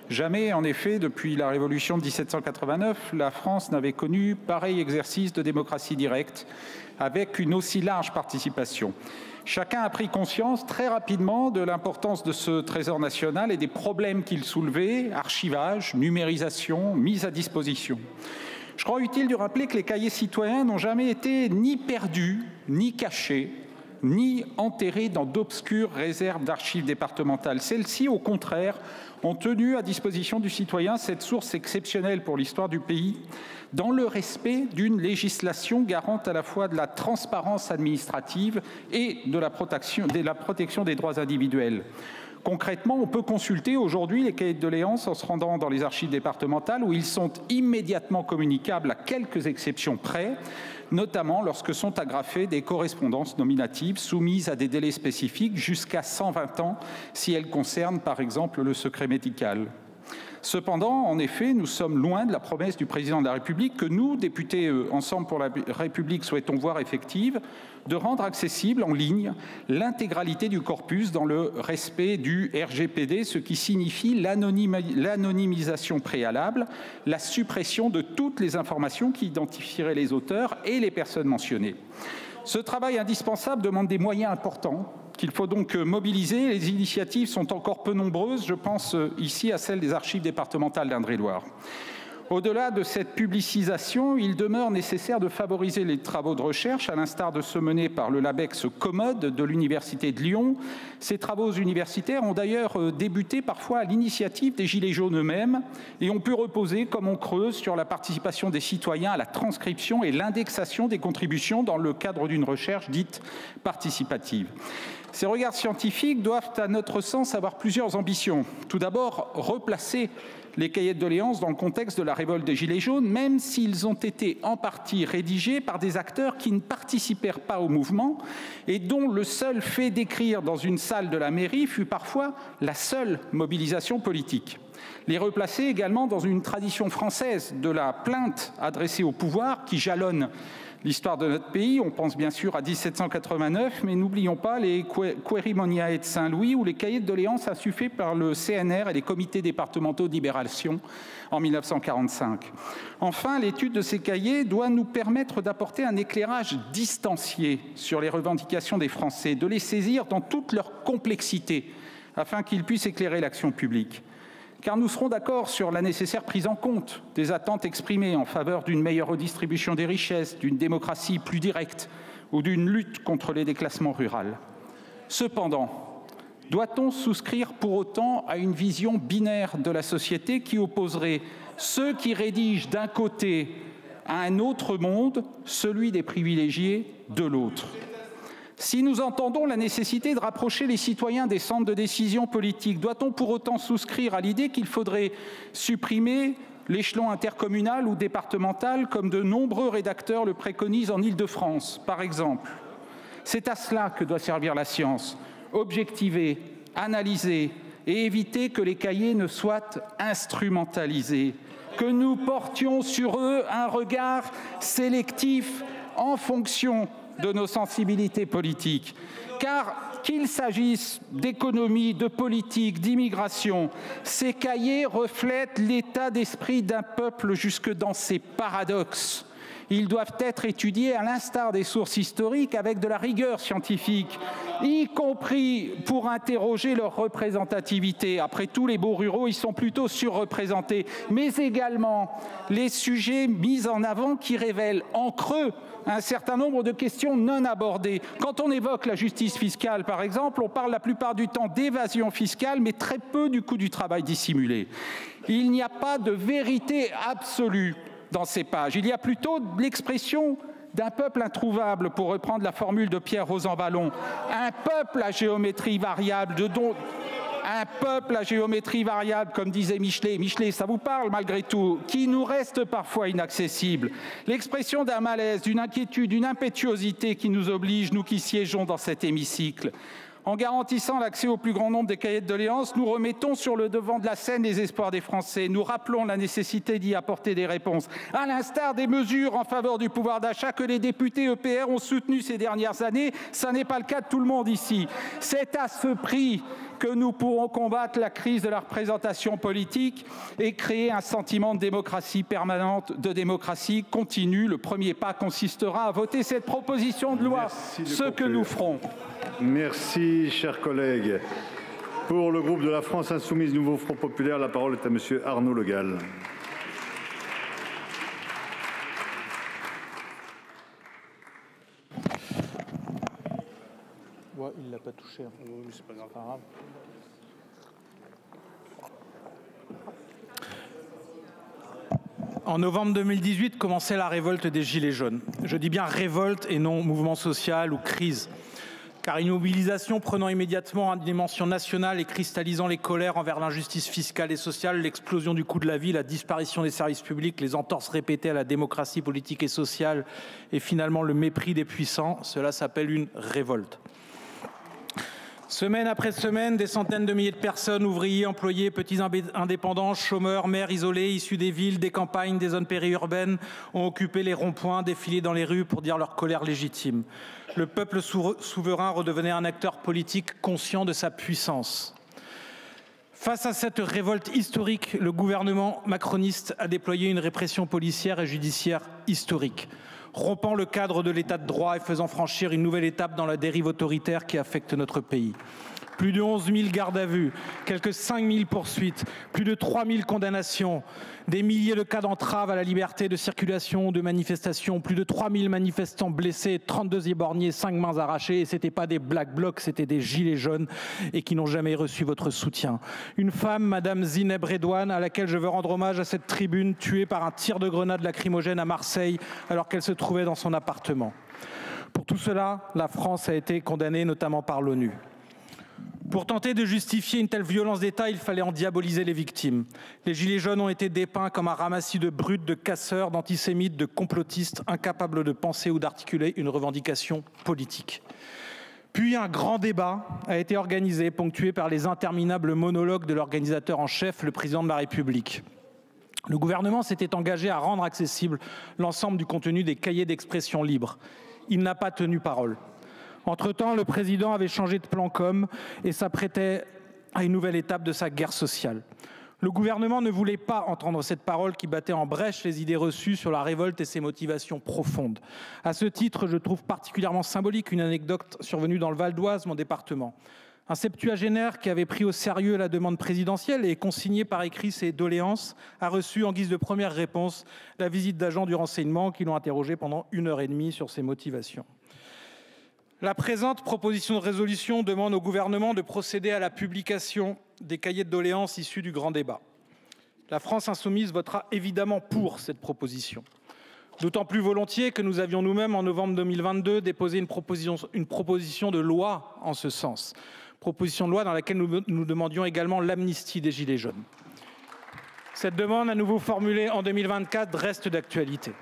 Jamais, en effet, depuis la Révolution de 1789, la France n'avait connu pareil exercice de démocratie directe avec une aussi large participation. Chacun a pris conscience très rapidement de l'importance de ce trésor national et des problèmes qu'il soulevait, archivage, numérisation, mise à disposition. Je crois utile de rappeler que les cahiers citoyens n'ont jamais été ni perdus, ni cachés, ni enterrés dans d'obscures réserves d'archives départementales. Celles-ci, au contraire, ont tenu à disposition du citoyen cette source exceptionnelle pour l'histoire du pays, dans le respect d'une législation garante à la fois de la transparence administrative et de la protection des droits individuels. Concrètement, on peut consulter aujourd'hui les cahiers de doléances en se rendant dans les archives départementales où ils sont immédiatement communicables à quelques exceptions près, notamment lorsque sont agrafées des correspondances nominatives soumises à des délais spécifiques jusqu'à 120 ans si elles concernent par exemple le secret médical. Cependant, en effet, nous sommes loin de la promesse du Président de la République que nous, députés Ensemble pour la République, souhaitons voir effective, de rendre accessible en ligne l'intégralité du corpus dans le respect du RGPD, ce qui signifie l'anonymisation préalable, la suppression de toutes les informations qui identifieraient les auteurs et les personnes mentionnées. Ce travail indispensable demande des moyens importants qu'il faut donc mobiliser. Les initiatives sont encore peu nombreuses. Je pense ici à celle des archives départementales d'Indre-et-Loire. Au-delà de cette publicisation, il demeure nécessaire de favoriser les travaux de recherche, à l'instar de ceux menés par le LABEX Commode de l'Université de Lyon. Ces travaux universitaires ont d'ailleurs débuté parfois à l'initiative des Gilets jaunes eux-mêmes et ont pu reposer, comme on creuse, sur la participation des citoyens à la transcription et l'indexation des contributions dans le cadre d'une recherche dite participative. Ces regards scientifiques doivent, à notre sens, avoir plusieurs ambitions. Tout d'abord, replacer les cahiers de doléances dans le contexte de la révolte des Gilets jaunes, même s'ils ont été en partie rédigés par des acteurs qui ne participèrent pas au mouvement et dont le seul fait d'écrire dans une salle de la mairie fut parfois la seule mobilisation politique. Les replacer également dans une tradition française de la plainte adressée au pouvoir qui jalonne l'histoire de notre pays. On pense bien sûr à 1789, mais n'oublions pas les Querimoniae de Saint-Louis ou les cahiers de doléances insufflés par le CNR et les comités départementaux de libération en 1945. Enfin, l'étude de ces cahiers doit nous permettre d'apporter un éclairage distancié sur les revendications des Français, de les saisir dans toute leur complexité, afin qu'ils puissent éclairer l'action publique. Car nous serons d'accord sur la nécessaire prise en compte des attentes exprimées en faveur d'une meilleure redistribution des richesses, d'une démocratie plus directe ou d'une lutte contre les déclassements ruraux. Cependant, doit-on souscrire pour autant à une vision binaire de la société qui opposerait ceux qui rédigent d'un côté à un autre monde, celui des privilégiés de l'autre ? Si nous entendons la nécessité de rapprocher les citoyens des centres de décision politique, doit-on pour autant souscrire à l'idée qu'il faudrait supprimer l'échelon intercommunal ou départemental, comme de nombreux rédacteurs le préconisent en Île-de-France, par exemple? C'est à cela que doit servir la science, objectiver, analyser et éviter que les cahiers ne soient instrumentalisés, que nous portions sur eux un regard sélectif en fonction de nos sensibilités politiques. Car qu'il s'agisse d'économie, de politique, d'immigration, ces cahiers reflètent l'état d'esprit d'un peuple jusque dans ses paradoxes. Ils doivent être étudiés à l'instar des sources historiques avec de la rigueur scientifique, y compris pour interroger leur représentativité. Après tout, les beaux ruraux, ils sont plutôt surreprésentés, mais également les sujets mis en avant qui révèlent en creux un certain nombre de questions non abordées. Quand on évoque la justice fiscale, par exemple, on parle la plupart du temps d'évasion fiscale, mais très peu du coût du travail dissimulé. Il n'y a pas de vérité absolue dans ces pages. Il y a plutôt l'expression d'un peuple introuvable, pour reprendre la formule de Pierre Rosanvallon. Un peuple à géométrie variable, un peuple à géométrie variable, comme disait Michelet. Michelet, ça vous parle malgré tout, qui nous reste parfois inaccessible. L'expression d'un malaise, d'une inquiétude, d'une impétuosité qui nous oblige, nous qui siégeons dans cet hémicycle. En garantissant l'accès au plus grand nombre des cahiers de doléances, nous remettons sur le devant de la scène les espoirs des Français. Nous rappelons la nécessité d'y apporter des réponses, à l'instar des mesures en faveur du pouvoir d'achat que les députés EPR ont soutenues ces dernières années. Ça n'est pas le cas de tout le monde ici. C'est à ce prix que nous pourrons combattre la crise de la représentation politique et créer un sentiment de démocratie permanente, de démocratie continue. Le premier pas consistera à voter cette proposition de loi, ce que nous ferons. Merci, chers collègues. Pour le groupe de la France Insoumise Nouveau Front Populaire, la parole est à monsieur Arnaud Le Gall. Ouais, il ne l'a pas touché. C'est pas grave. En novembre 2018 commençait la révolte des Gilets jaunes. Je dis bien révolte et non mouvement social ou crise. Car une mobilisation prenant immédiatement une dimension nationale et cristallisant les colères envers l'injustice fiscale et sociale, l'explosion du coût de la vie, la disparition des services publics, les entorses répétées à la démocratie politique et sociale et finalement le mépris des puissants, cela s'appelle une révolte. Semaine après semaine, des centaines de milliers de personnes, ouvriers, employés, petits indépendants, chômeurs, mères isolées, issus des villes, des campagnes, des zones périurbaines, ont occupé les ronds-points, défilé dans les rues pour dire leur colère légitime. Le peuple souverain redevenait un acteur politique conscient de sa puissance. Face à cette révolte historique, le gouvernement macroniste a déployé une répression policière et judiciaire historique, rompant le cadre de l'état de droit et faisant franchir une nouvelle étape dans la dérive autoritaire qui affecte notre pays. Plus de 11 000 gardes à vue, quelques 5 000 poursuites, plus de 3 000 condamnations, des milliers de cas d'entrave à la liberté de circulation, de manifestation, plus de 3 000 manifestants blessés, 32 éborgnés, 5 mains arrachées. Et ce n'étaient pas des black blocs, c'était des gilets jaunes et qui n'ont jamais reçu votre soutien. Une femme, Madame Zineb Redouane, à laquelle je veux rendre hommage à cette tribune, tuée par un tir de grenade lacrymogène à Marseille alors qu'elle se trouvait dans son appartement. Pour tout cela, la France a été condamnée notamment par l'ONU. Pour tenter de justifier une telle violence d'État, il fallait en diaboliser les victimes. Les Gilets jaunes ont été dépeints comme un ramassis de brutes, de casseurs, d'antisémites, de complotistes, incapables de penser ou d'articuler une revendication politique. Puis un grand débat a été organisé, ponctué par les interminables monologues de l'organisateur en chef, le président de la République. Le gouvernement s'était engagé à rendre accessible l'ensemble du contenu des cahiers d'expression libres. Il n'a pas tenu parole. Entre-temps, le président avait changé de plan com et s'apprêtait à une nouvelle étape de sa guerre sociale. Le gouvernement ne voulait pas entendre cette parole qui battait en brèche les idées reçues sur la révolte et ses motivations profondes. À ce titre, je trouve particulièrement symbolique une anecdote survenue dans le Val d'Oise, mon département. Un septuagénaire qui avait pris au sérieux la demande présidentielle et consigné par écrit ses doléances a reçu en guise de première réponse la visite d'agents du renseignement qui l'ont interrogé pendant 1h30 sur ses motivations. La présente proposition de résolution demande au gouvernement de procéder à la publication des cahiers de doléances issus du grand débat. La France insoumise votera évidemment pour cette proposition. D'autant plus volontiers que nous avions nous-mêmes, en novembre 2022, déposé une proposition de loi en ce sens. Proposition de loi dans laquelle nous demandions également l'amnistie des Gilets jaunes. Cette demande, à nouveau formulée en 2024, reste d'actualité.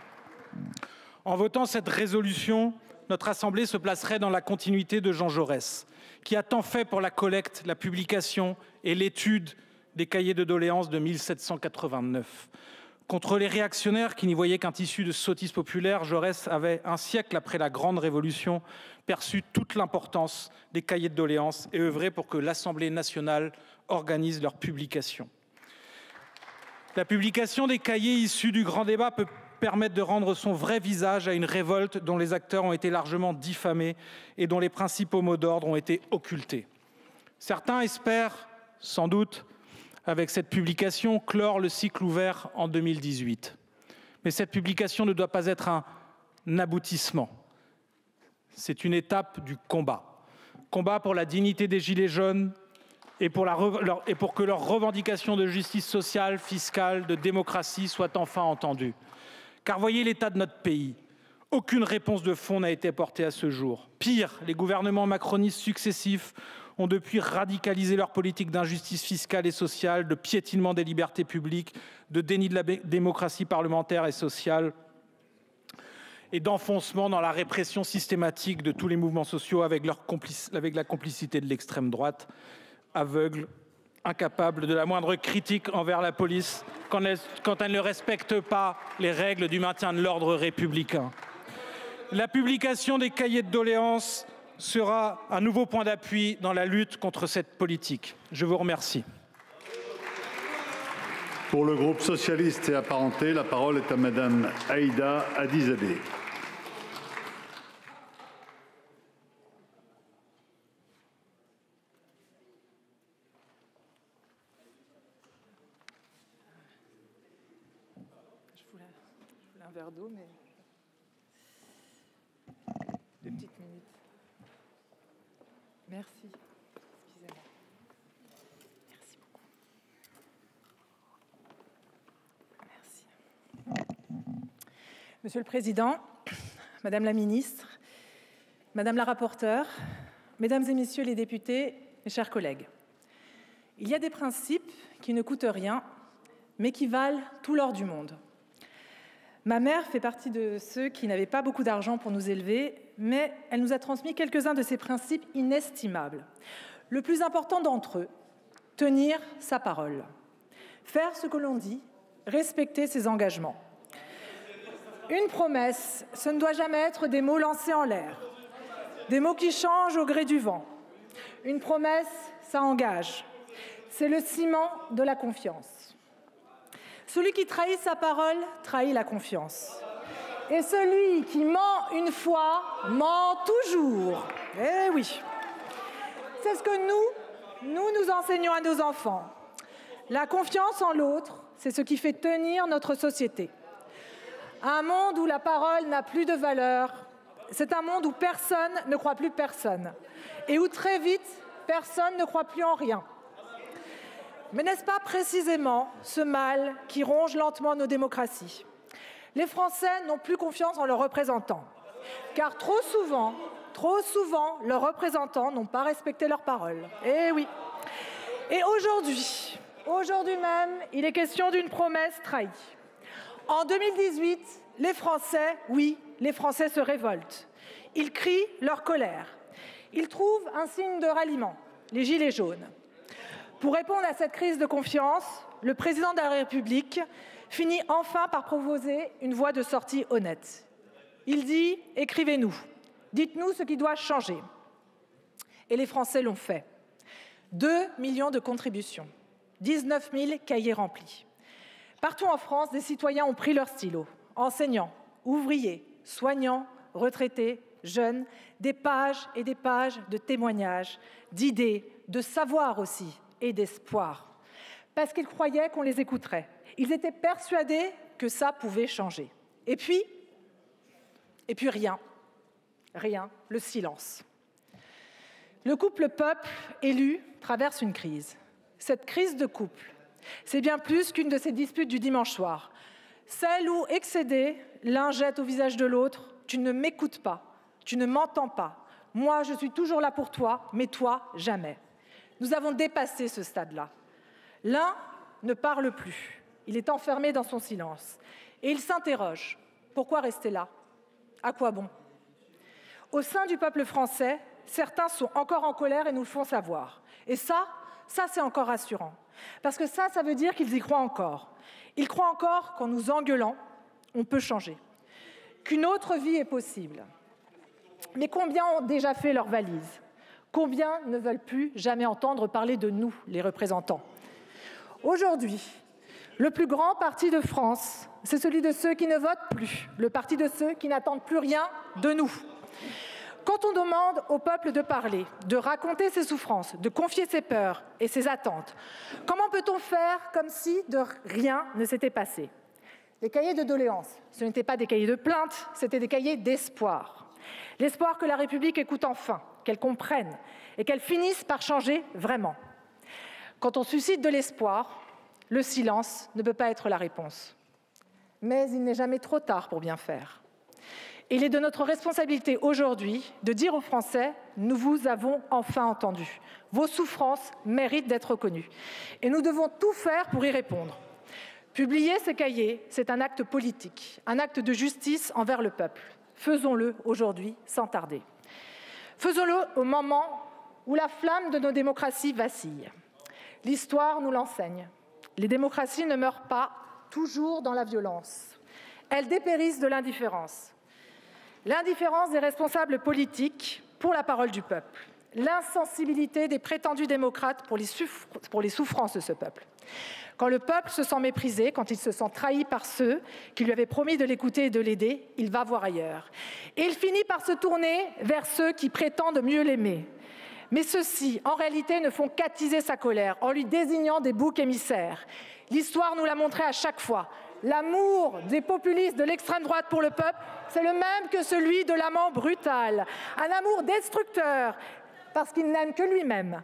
En votant cette résolution, notre Assemblée se placerait dans la continuité de Jean Jaurès, qui a tant fait pour la collecte, la publication et l'étude des cahiers de doléances de 1789. Contre les réactionnaires qui n'y voyaient qu'un tissu de sottises populaires, Jaurès avait, un siècle après la Grande Révolution, perçu toute l'importance des cahiers de doléances et œuvré pour que l'Assemblée nationale organise leur publication. La publication des cahiers issus du grand débat peut permettre de rendre son vrai visage à une révolte dont les acteurs ont été largement diffamés et dont les principaux mots d'ordre ont été occultés. Certains espèrent, sans doute, avec cette publication, clore le cycle ouvert en 2018. Mais cette publication ne doit pas être un aboutissement. C'est une étape du combat. Combat pour la dignité des Gilets jaunes et pour que leurs revendications de justice sociale, fiscale, de démocratie soient enfin entendues. Car voyez l'état de notre pays. Aucune réponse de fond n'a été apportée à ce jour. Pire, les gouvernements macronistes successifs ont depuis radicalisé leur politique d'injustice fiscale et sociale, de piétinement des libertés publiques, de déni de la démocratie parlementaire et sociale et d'enfoncement dans la répression systématique de tous les mouvements sociaux avec la complicité de l'extrême droite, aveugle, incapable de la moindre critique envers la police quand elle ne respecte pas les règles du maintien de l'ordre républicain. La publication des cahiers de doléances sera un nouveau point d'appui dans la lutte contre cette politique. Je vous remercie. Pour le groupe socialiste et apparenté, la parole est à Madame Aïda Hadizadeh. Un verre d'eau, mais 2 petites minutes. Merci. Excusez-moi. Merci beaucoup. Merci. Monsieur le Président, Madame la Ministre, Madame la Rapporteure, Mesdames et Messieurs les députés, mes chers collègues, il y a des principes qui ne coûtent rien, mais qui valent tout l'or du monde. Ma mère fait partie de ceux qui n'avaient pas beaucoup d'argent pour nous élever, mais elle nous a transmis quelques-uns de ces principes inestimables. Le plus important d'entre eux, tenir sa parole. Faire ce que l'on dit, respecter ses engagements. Une promesse, ce ne doit jamais être des mots lancés en l'air, des mots qui changent au gré du vent. Une promesse, ça engage. C'est le ciment de la confiance. Celui qui trahit sa parole trahit la confiance. Et celui qui ment une fois, ment toujours. Eh oui. C'est ce que nous enseignons à nos enfants. La confiance en l'autre, c'est ce qui fait tenir notre société. Un monde où la parole n'a plus de valeur, c'est un monde où personne ne croit plus personne. Et où très vite, personne ne croit plus en rien. Mais n'est-ce pas précisément ce mal qui ronge lentement nos démocraties? Les Français n'ont plus confiance en leurs représentants. Car trop souvent, leurs représentants n'ont pas respecté leurs paroles. Eh oui. Et aujourd'hui même, il est question d'une promesse trahie. En 2018, les Français, oui, les Français se révoltent. Ils crient leur colère. Ils trouvent un signe de ralliement, les gilets jaunes. Pour répondre à cette crise de confiance, le président de la République finit enfin par proposer une voie de sortie honnête. Il dit « Écrivez-nous, dites-nous ce qui doit changer ». Et les Français l'ont fait. 2 millions de contributions, 19 000 cahiers remplis. Partout en France, des citoyens ont pris leur stylo. Enseignants, ouvriers, soignants, retraités, jeunes, des pages et des pages de témoignages, d'idées, de savoir aussi et d'espoir. Parce qu'ils croyaient qu'on les écouterait. Ils étaient persuadés que ça pouvait changer. Et puis rien, le silence. Le couple peuple-élu traverse une crise. Cette crise de couple, c'est bien plus qu'une de ces disputes du dimanche soir. Celle où, excédé, l'un jette au visage de l'autre « Tu ne m'écoutes pas, tu ne m'entends pas. Moi, je suis toujours là pour toi, mais toi, jamais. » Nous avons dépassé ce stade-là. L'un ne parle plus. Il est enfermé dans son silence. Et il s'interroge. Pourquoi rester là? À quoi bon? Au sein du peuple français, certains sont encore en colère et nous le font savoir. Et ça c'est encore rassurant. Parce que ça veut dire qu'ils y croient encore. Ils croient encore qu'en nous engueulant, on peut changer. Qu'une autre vie est possible. Mais combien ont déjà fait leur valise? Combien ne veulent plus jamais entendre parler de nous, les représentants? Aujourd'hui, le plus grand parti de France, c'est celui de ceux qui ne votent plus, le parti de ceux qui n'attendent plus rien de nous. Quand on demande au peuple de parler, de raconter ses souffrances, de confier ses peurs et ses attentes, comment peut-on faire comme si de rien ne s'était passé? Les cahiers de doléances, ce n'étaient pas des cahiers de plainte, c'était des cahiers d'espoir. L'espoir que la République écoute enfin, qu'elle comprenne et qu'elle finisse par changer vraiment. Quand on suscite de l'espoir, le silence ne peut pas être la réponse. Mais il n'est jamais trop tard pour bien faire. Il est de notre responsabilité aujourd'hui de dire aux Français « Nous vous avons enfin entendus. Vos souffrances méritent d'être reconnues. Et nous devons tout faire pour y répondre. » Publier ces cahiers, c'est un acte politique, un acte de justice envers le peuple. Faisons-le aujourd'hui, sans tarder. Faisons-le au moment où la flamme de nos démocraties vacille. L'histoire nous l'enseigne. Les démocraties ne meurent pas toujours dans la violence. Elles dépérissent de l'indifférence. L'indifférence des responsables politiques pour la parole du peuple. L'insensibilité des prétendus démocrates pour les souffrances de ce peuple. Quand le peuple se sent méprisé, quand il se sent trahi par ceux qui lui avaient promis de l'écouter et de l'aider, il va voir ailleurs. Et il finit par se tourner vers ceux qui prétendent mieux l'aimer. Mais ceux-ci, en réalité, ne font qu'attiser sa colère en lui désignant des boucs émissaires. L'histoire nous l'a montré à chaque fois. L'amour des populistes de l'extrême droite pour le peuple, c'est le même que celui de l'amant brutal. Un amour destructeur, parce qu'il n'aime que lui-même.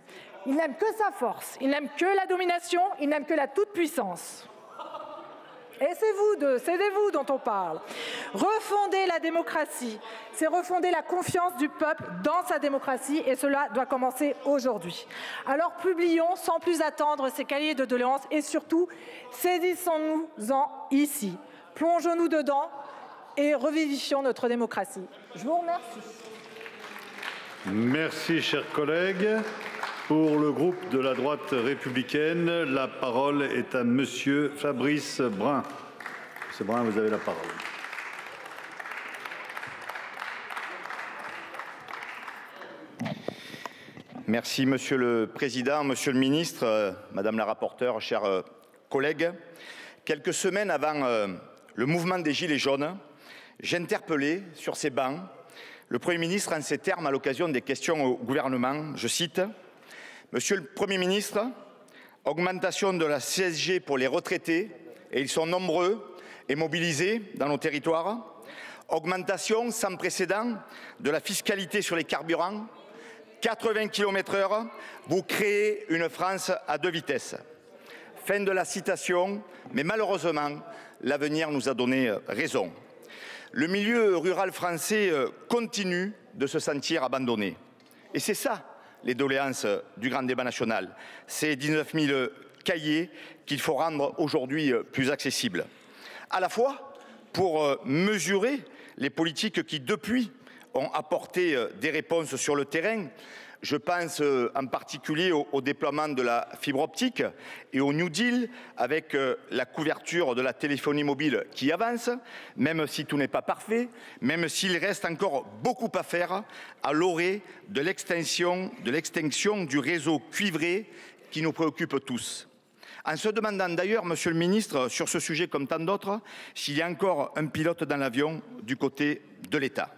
Il n'aime que sa force, il n'aime que la domination, il n'aime que la toute-puissance. Et c'est de vous dont on parle. Refonder la démocratie, c'est refonder la confiance du peuple dans sa démocratie et cela doit commencer aujourd'hui. Alors publions sans plus attendre ces cahiers de doléances et surtout, saisissons-nous-en ici. Plongeons-nous dedans et revivifions notre démocratie. Je vous remercie. Merci, chers collègues. Pour le groupe de la droite républicaine, la parole est à Monsieur Fabrice Brun. Monsieur Brun, vous avez la parole. Merci, Monsieur le Président, Monsieur le Ministre, Madame la rapporteure, chers collègues. Quelques semaines avant le mouvement des Gilets jaunes, j'interpellais sur ces bancs le Premier ministre en ces termes à l'occasion des questions au gouvernement. Je cite: Monsieur le Premier ministre, augmentation de la CSG pour les retraités, et ils sont nombreux et mobilisés dans nos territoires. Augmentation sans précédent de la fiscalité sur les carburants. 80 km/h, vous créez une France à 2 vitesses. Fin de la citation, mais malheureusement, l'avenir nous a donné raison. le milieu rural français continue de se sentir abandonné. Et c'est ça, les doléances du grand débat national. Ces 19 000 cahiers qu'il faut rendre aujourd'hui plus accessibles. À la fois pour mesurer les politiques qui, depuis, ont apporté des réponses sur le terrain. Je pense en particulier au déploiement de la fibre optique et au New Deal avec la couverture de la téléphonie mobile qui avance, même si tout n'est pas parfait, même s'il reste encore beaucoup à faire à l'orée de l'extinction du réseau cuivré qui nous préoccupe tous. En se demandant d'ailleurs, Monsieur le Ministre, sur ce sujet comme tant d'autres, s'il y a encore un pilote dans l'avion du côté de l'État.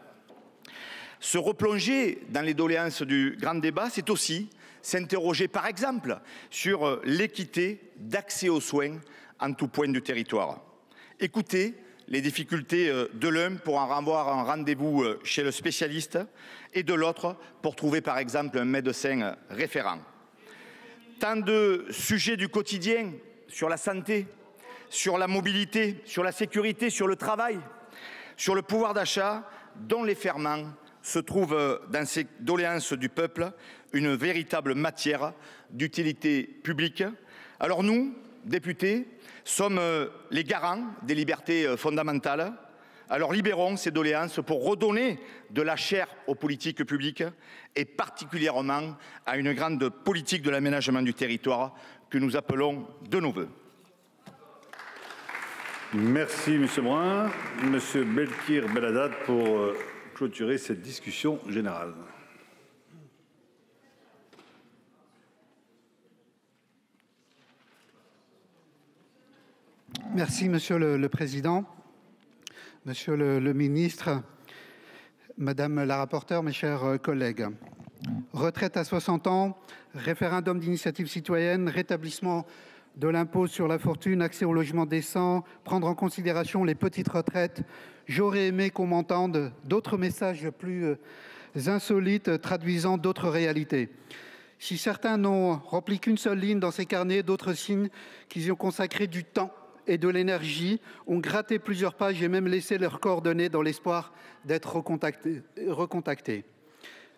Se replonger dans les doléances du grand débat, c'est aussi s'interroger par exemple sur l'équité d'accès aux soins en tout point du territoire. Écouter les difficultés de l'un pour en avoir un rendez-vous chez le spécialiste et de l'autre pour trouver par exemple un médecin référent. Tant de sujets du quotidien sur la santé, sur la mobilité, sur la sécurité, sur le travail, sur le pouvoir d'achat, dont les ferments se trouve dans ces doléances du peuple une véritable matière d'utilité publique. Alors nous, députés, sommes les garants des libertés fondamentales. Alors libérons ces doléances pour redonner de la chair aux politiques publiques et particulièrement à une grande politique de l'aménagement du territoire que nous appelons de nos vœux. Merci Monsieur Brun. Monsieur Belkir Belhaddad pour clôturer cette discussion générale. Merci Monsieur le Président, Monsieur le Ministre, Madame la rapporteure, mes chers collègues. Retraite à 60 ans, référendum d'initiative citoyenne, rétablissement de l'impôt sur la fortune, accès au logement décent, prendre en considération les petites retraites. J'aurais aimé qu'on m'entende d'autres messages plus insolites traduisant d'autres réalités. Si certains n'ont rempli qu'une seule ligne dans ces carnets, d'autres signent qu'ils y ont consacré du temps et de l'énergie, ont gratté plusieurs pages et même laissé leurs coordonnées dans l'espoir d'être recontactés.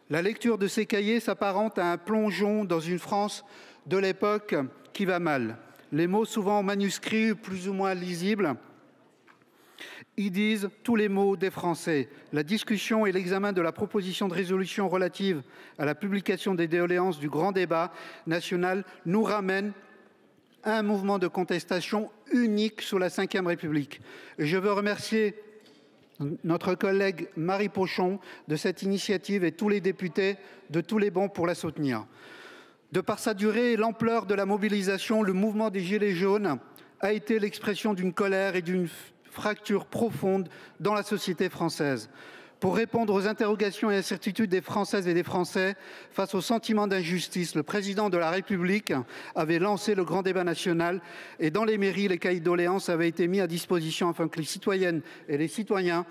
La lecture de ces cahiers s'apparente à un plongeon dans une France de l'époque qui va mal. Les mots souvent manuscrits, plus ou moins lisibles, ils disent tous les mots des Français. La discussion et l'examen de la proposition de résolution relative à la publication des doléances du grand débat national nous ramènent à un mouvement de contestation unique sous la Ve République. Et je veux remercier notre collègue Marie Pochon de cette initiative et tous les députés de tous les bancs pour la soutenir. De par sa durée et l'ampleur de la mobilisation, le mouvement des Gilets jaunes a été l'expression d'une colère et d'une fracture profonde dans la société française. Pour répondre aux interrogations et incertitudes des Françaises et des Français face au sentiment d'injustice, le président de la République avait lancé le grand débat national et dans les mairies, les cahiers de doléances avaient été mis à disposition afin que les citoyennes et les citoyens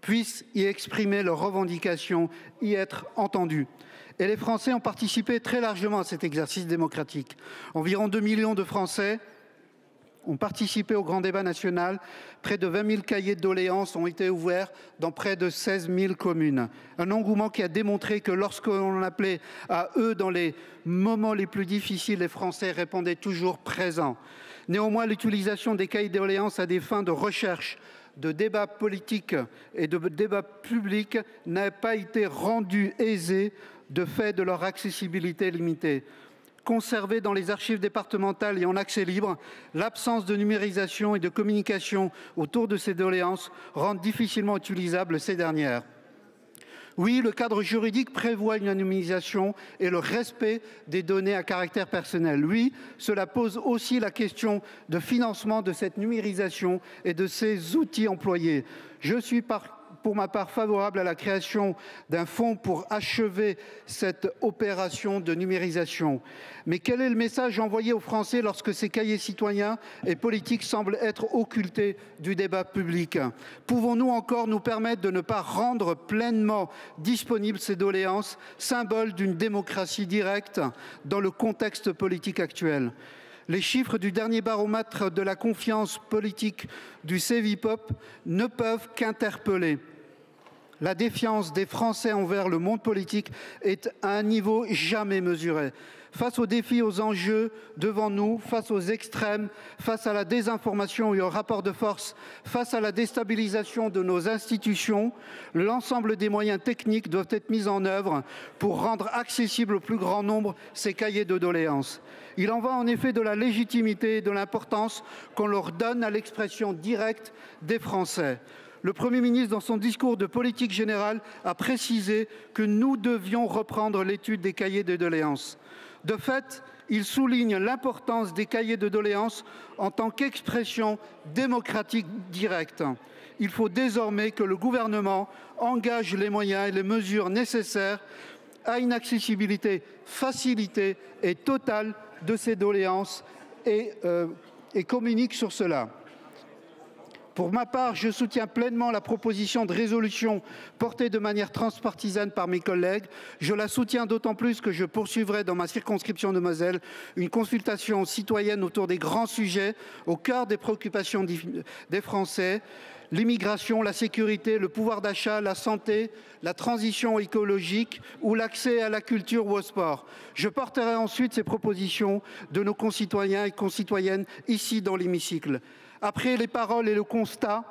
puissent y exprimer leurs revendications, y être entendus. Et les Français ont participé très largement à cet exercice démocratique. Environ 2 millions de Français ont participé au grand débat national. Près de 20 000 cahiers de doléances ont été ouverts dans près de 16 000 communes. Un engouement qui a démontré que lorsqu'on appelait à eux dans les moments les plus difficiles, les Français répondaient toujours présents. Néanmoins, l'utilisation des cahiers de doléances à des fins de recherche, de débat politique et de débat public n'a pas été rendue aisée de fait de leur accessibilité limitée. Conservés dans les archives départementales et en accès libre, l'absence de numérisation et de communication autour de ces doléances rend difficilement utilisables ces dernières. Oui, le cadre juridique prévoit une anonymisation et le respect des données à caractère personnel. Oui, cela pose aussi la question de financement de cette numérisation et de ces outils employés. Je suis pour ma part favorable à la création d'un fonds pour achever cette opération de numérisation. Mais quel est le message envoyé aux Français lorsque ces cahiers citoyens et politiques semblent être occultés du débat public? Pouvons-nous encore nous permettre de ne pas rendre pleinement disponibles ces doléances, symbole d'une démocratie directe dans le contexte politique actuel? Les chiffres du dernier baromètre de la confiance politique du Cevipof ne peuvent qu'interpeller. La défiance des Français envers le monde politique est à un niveau jamais mesuré. Face aux défis, aux enjeux devant nous, face aux extrêmes, face à la désinformation et au rapport de force, face à la déstabilisation de nos institutions, l'ensemble des moyens techniques doivent être mis en œuvre pour rendre accessible au plus grand nombre ces cahiers de doléances. Il en va en effet de la légitimité et de l'importance qu'on leur donne à l'expression directe des Français. Le Premier ministre, dans son discours de politique générale, a précisé que nous devions reprendre l'étude des cahiers de doléances. De fait, il souligne l'importance des cahiers de doléances en tant qu'expression démocratique directe. Il faut désormais que le gouvernement engage les moyens et les mesures nécessaires à une accessibilité facilitée et totale de ces doléances et communique sur cela. Pour ma part, je soutiens pleinement la proposition de résolution portée de manière transpartisane par mes collègues. Je la soutiens d'autant plus que je poursuivrai dans ma circonscription de Moselle une consultation citoyenne autour des grands sujets au cœur des préoccupations des Français. L'immigration, la sécurité, le pouvoir d'achat, la santé, la transition écologique ou l'accès à la culture ou au sport. Je porterai ensuite ces propositions de nos concitoyens et concitoyennes ici dans l'hémicycle. Après les paroles et le constat,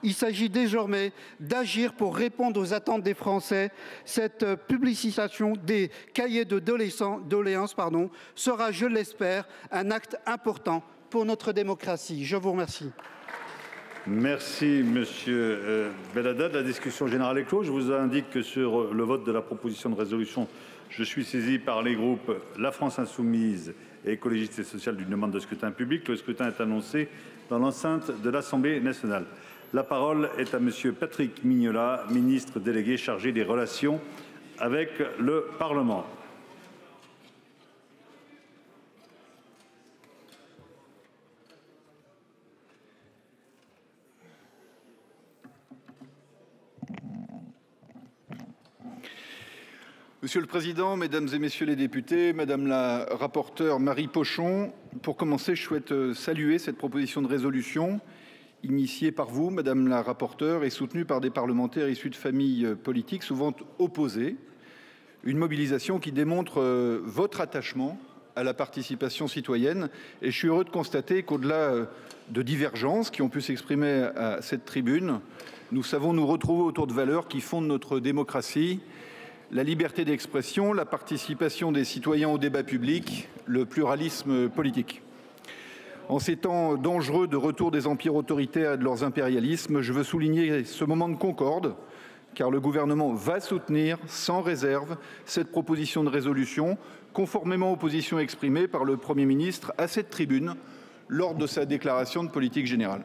il s'agit désormais d'agir pour répondre aux attentes des Français. Cette publicisation des cahiers de doléances sera, je l'espère, un acte important pour notre démocratie. Je vous remercie. Merci, Monsieur Belhaddad. La discussion générale est close. Je vous indique que sur le vote de la proposition de résolution, je suis saisi par les groupes La France Insoumise et Écologiste et Social d'une demande de scrutin public. Le scrutin est annoncé dans l'enceinte de l'Assemblée nationale. La parole est à Monsieur Patrick Mignola, ministre délégué chargé des relations avec le Parlement. Monsieur le Président, Mesdames et Messieurs les députés, Madame la rapporteure Marie Pochon, pour commencer, je souhaite saluer cette proposition de résolution initiée par vous, Madame la rapporteure, et soutenue par des parlementaires issus de familles politiques souvent opposées. Une mobilisation qui démontre votre attachement à la participation citoyenne. Et je suis heureux de constater qu'au-delà de divergences qui ont pu s'exprimer à cette tribune, nous savons nous retrouver autour de valeurs qui fondent notre démocratie. La liberté d'expression, la participation des citoyens au débat public, le pluralisme politique. En ces temps dangereux de retour des empires autoritaires et de leurs impérialismes, je veux souligner ce moment de concorde, car le gouvernement va soutenir sans réserve cette proposition de résolution, conformément aux positions exprimées par le Premier ministre à cette tribune lors de sa déclaration de politique générale.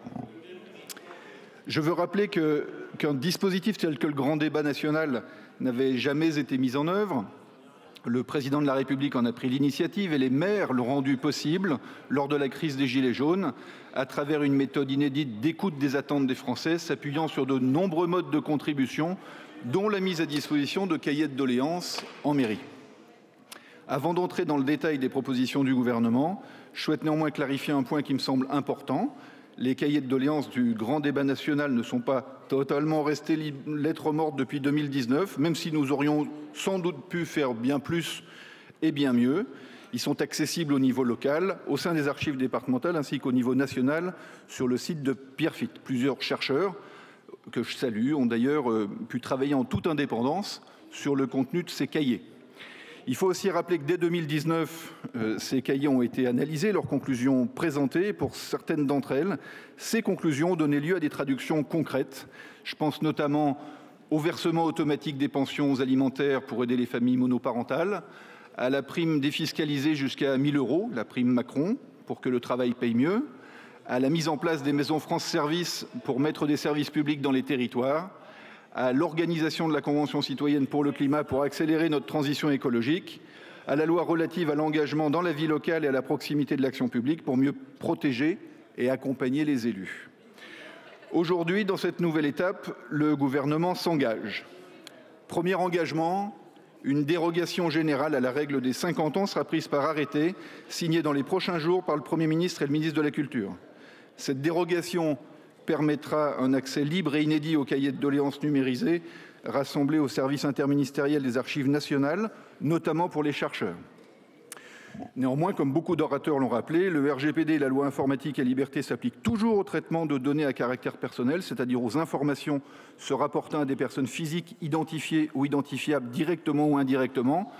Je veux rappeler qu'un dispositif tel que le grand débat national n'avait jamais été mis en œuvre. Le président de la République en a pris l'initiative et les maires l'ont rendu possible lors de la crise des Gilets jaunes à travers une méthode inédite d'écoute des attentes des Français, s'appuyant sur de nombreux modes de contribution, dont la mise à disposition de cahiers de doléances en mairie. Avant d'entrer dans le détail des propositions du gouvernement, je souhaite néanmoins clarifier un point qui me semble important. Les cahiers de doléances du grand débat national ne sont pas totalement restés lettre morte depuis 2019, même si nous aurions sans doute pu faire bien plus et bien mieux. Ils sont accessibles au niveau local, au sein des archives départementales, ainsi qu'au niveau national, sur le site de Pierrefitte. Plusieurs chercheurs, que je salue, ont d'ailleurs pu travailler en toute indépendance sur le contenu de ces cahiers. Il faut aussi rappeler que dès 2019, ces cahiers ont été analysés, leurs conclusions présentées. Pour certaines d'entre elles, ces conclusions ont donné lieu à des traductions concrètes. Je pense notamment au versement automatique des pensions alimentaires pour aider les familles monoparentales, à la prime défiscalisée jusqu'à 1 000 €, la prime Macron, pour que le travail paye mieux, à la mise en place des maisons France Service pour mettre des services publics dans les territoires, à l'organisation de la Convention citoyenne pour le climat pour accélérer notre transition écologique, à la loi relative à l'engagement dans la vie locale et à la proximité de l'action publique pour mieux protéger et accompagner les élus. Aujourd'hui, dans cette nouvelle étape, le gouvernement s'engage. Premier engagement, Une dérogation générale à la règle des 50 ans sera prise par arrêté, signé dans les prochains jours par le Premier ministre et le ministre de la Culture. Cette dérogation permettra un accès libre et inédit aux cahiers de doléances numérisés rassemblés au service interministériel des archives nationales, notamment pour les chercheurs. Néanmoins, comme beaucoup d'orateurs l'ont rappelé, le RGPD et la loi informatique et liberté s'appliquent toujours au traitement de données à caractère personnel, c'est-à-dire aux informations se rapportant à des personnes physiques identifiées ou identifiables directement ou indirectement.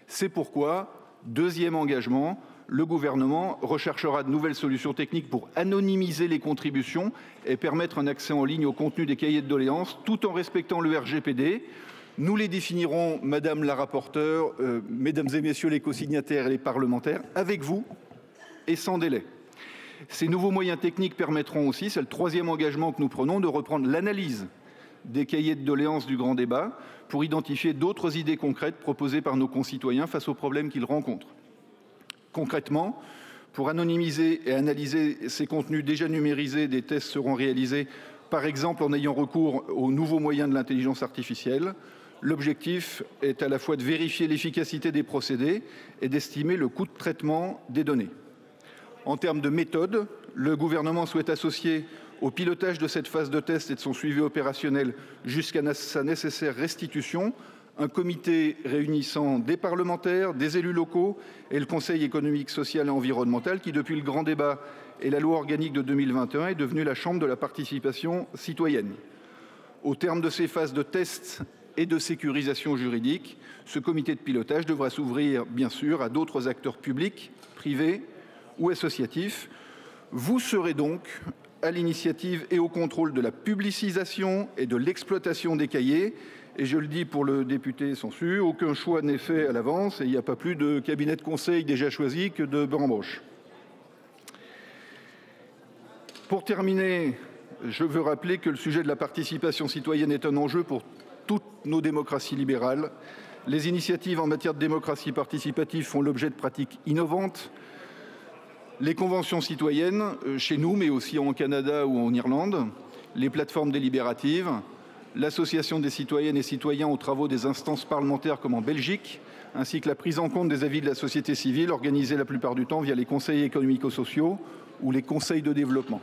C'est pourquoi, deuxième engagement, le gouvernement recherchera de nouvelles solutions techniques pour anonymiser les contributions et permettre un accès en ligne au contenu des cahiers de doléances, tout en respectant le RGPD. Nous les définirons, Madame la rapporteure, Mesdames et Messieurs les co-signataires et les parlementaires, avec vous et sans délai. Ces nouveaux moyens techniques permettront aussi, c'est le troisième engagement que nous prenons, de reprendre l'analyse des cahiers de doléances du grand débat pour identifier d'autres idées concrètes proposées par nos concitoyens face aux problèmes qu'ils rencontrent. Concrètement, pour anonymiser et analyser ces contenus déjà numérisés, des tests seront réalisés, par exemple en ayant recours aux nouveaux moyens de l'intelligence artificielle. L'objectif est à la fois de vérifier l'efficacité des procédés et d'estimer le coût de traitement des données. En termes de méthode, le gouvernement souhaite associer au pilotage de cette phase de test et de son suivi opérationnel jusqu'à sa nécessaire restitution un comité réunissant des parlementaires, des élus locaux et le Conseil économique, social et environnemental qui, depuis le grand débat et la loi organique de 2021, est devenu la chambre de la participation citoyenne. Au terme de ces phases de test et de sécurisation juridique, ce comité de pilotage devra s'ouvrir, bien sûr, à d'autres acteurs publics, privés ou associatifs. Vous serez donc à l'initiative et au contrôle de la publicisation et de l'exploitation des cahiers. Et je le dis pour le député Sansu, aucun choix n'est fait à l'avance et il n'y a pas plus de cabinet de conseil déjà choisi que de beurre en broche. Pour terminer, je veux rappeler que le sujet de la participation citoyenne est un enjeu pour toutes nos démocraties libérales. Les initiatives en matière de démocratie participative font l'objet de pratiques innovantes. Les conventions citoyennes, chez nous, mais aussi en Canada ou en Irlande, les plateformes délibératives, l'association des citoyennes et citoyens aux travaux des instances parlementaires comme en Belgique, ainsi que la prise en compte des avis de la société civile, organisée la plupart du temps via les conseils économico-sociaux ou les conseils de développement.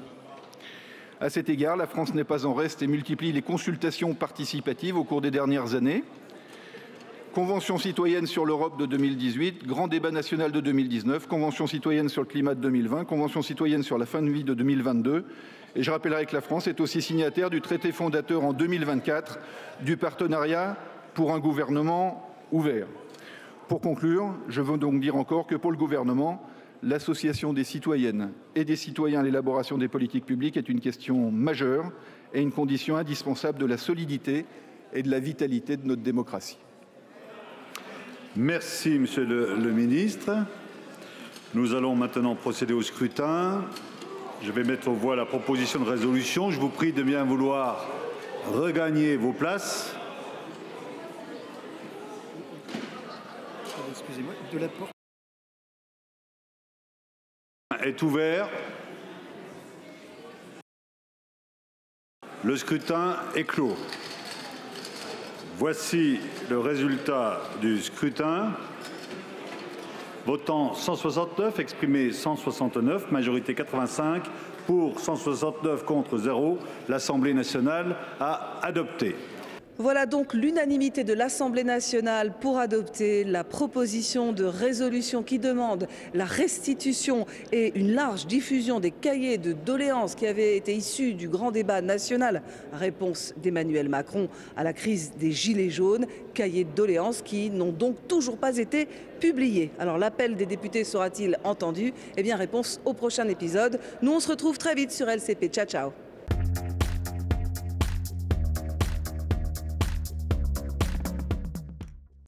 À cet égard, la France n'est pas en reste et multiplie les consultations participatives au cours des dernières années. Convention citoyenne sur l'Europe de 2018, grand débat national de 2019, Convention citoyenne sur le climat de 2020, Convention citoyenne sur la fin de vie de 2022. Et je rappellerai que la France est aussi signataire du traité fondateur en 2024 du partenariat pour un gouvernement ouvert. Pour conclure, je veux donc dire encore que pour le gouvernement, l'association des citoyennes et des citoyens à l'élaboration des politiques publiques est une question majeure et une condition indispensable de la solidité et de la vitalité de notre démocratie. Merci, Monsieur le Ministre. Nous allons maintenant procéder au scrutin. Je vais mettre aux voix la proposition de résolution. Je vous prie de bien vouloir regagner vos places. Excusez-moi, de la porte. Est ouvert. Le scrutin est clos. Voici le résultat du scrutin. Votant 169, exprimé 169, majorité 85, pour 169, contre 0. L'Assemblée nationale a adopté. Voilà donc l'unanimité de l'Assemblée nationale pour adopter la proposition de résolution qui demande la restitution et une large diffusion des cahiers de doléances qui avaient été issus du grand débat national. Réponse d'Emmanuel Macron à la crise des Gilets jaunes, cahiers de doléances qui n'ont donc toujours pas été publiés. Alors l'appel des députés sera-t-il entendu? Eh bien réponse au prochain épisode. Nous on se retrouve très vite sur LCP. Ciao ciao.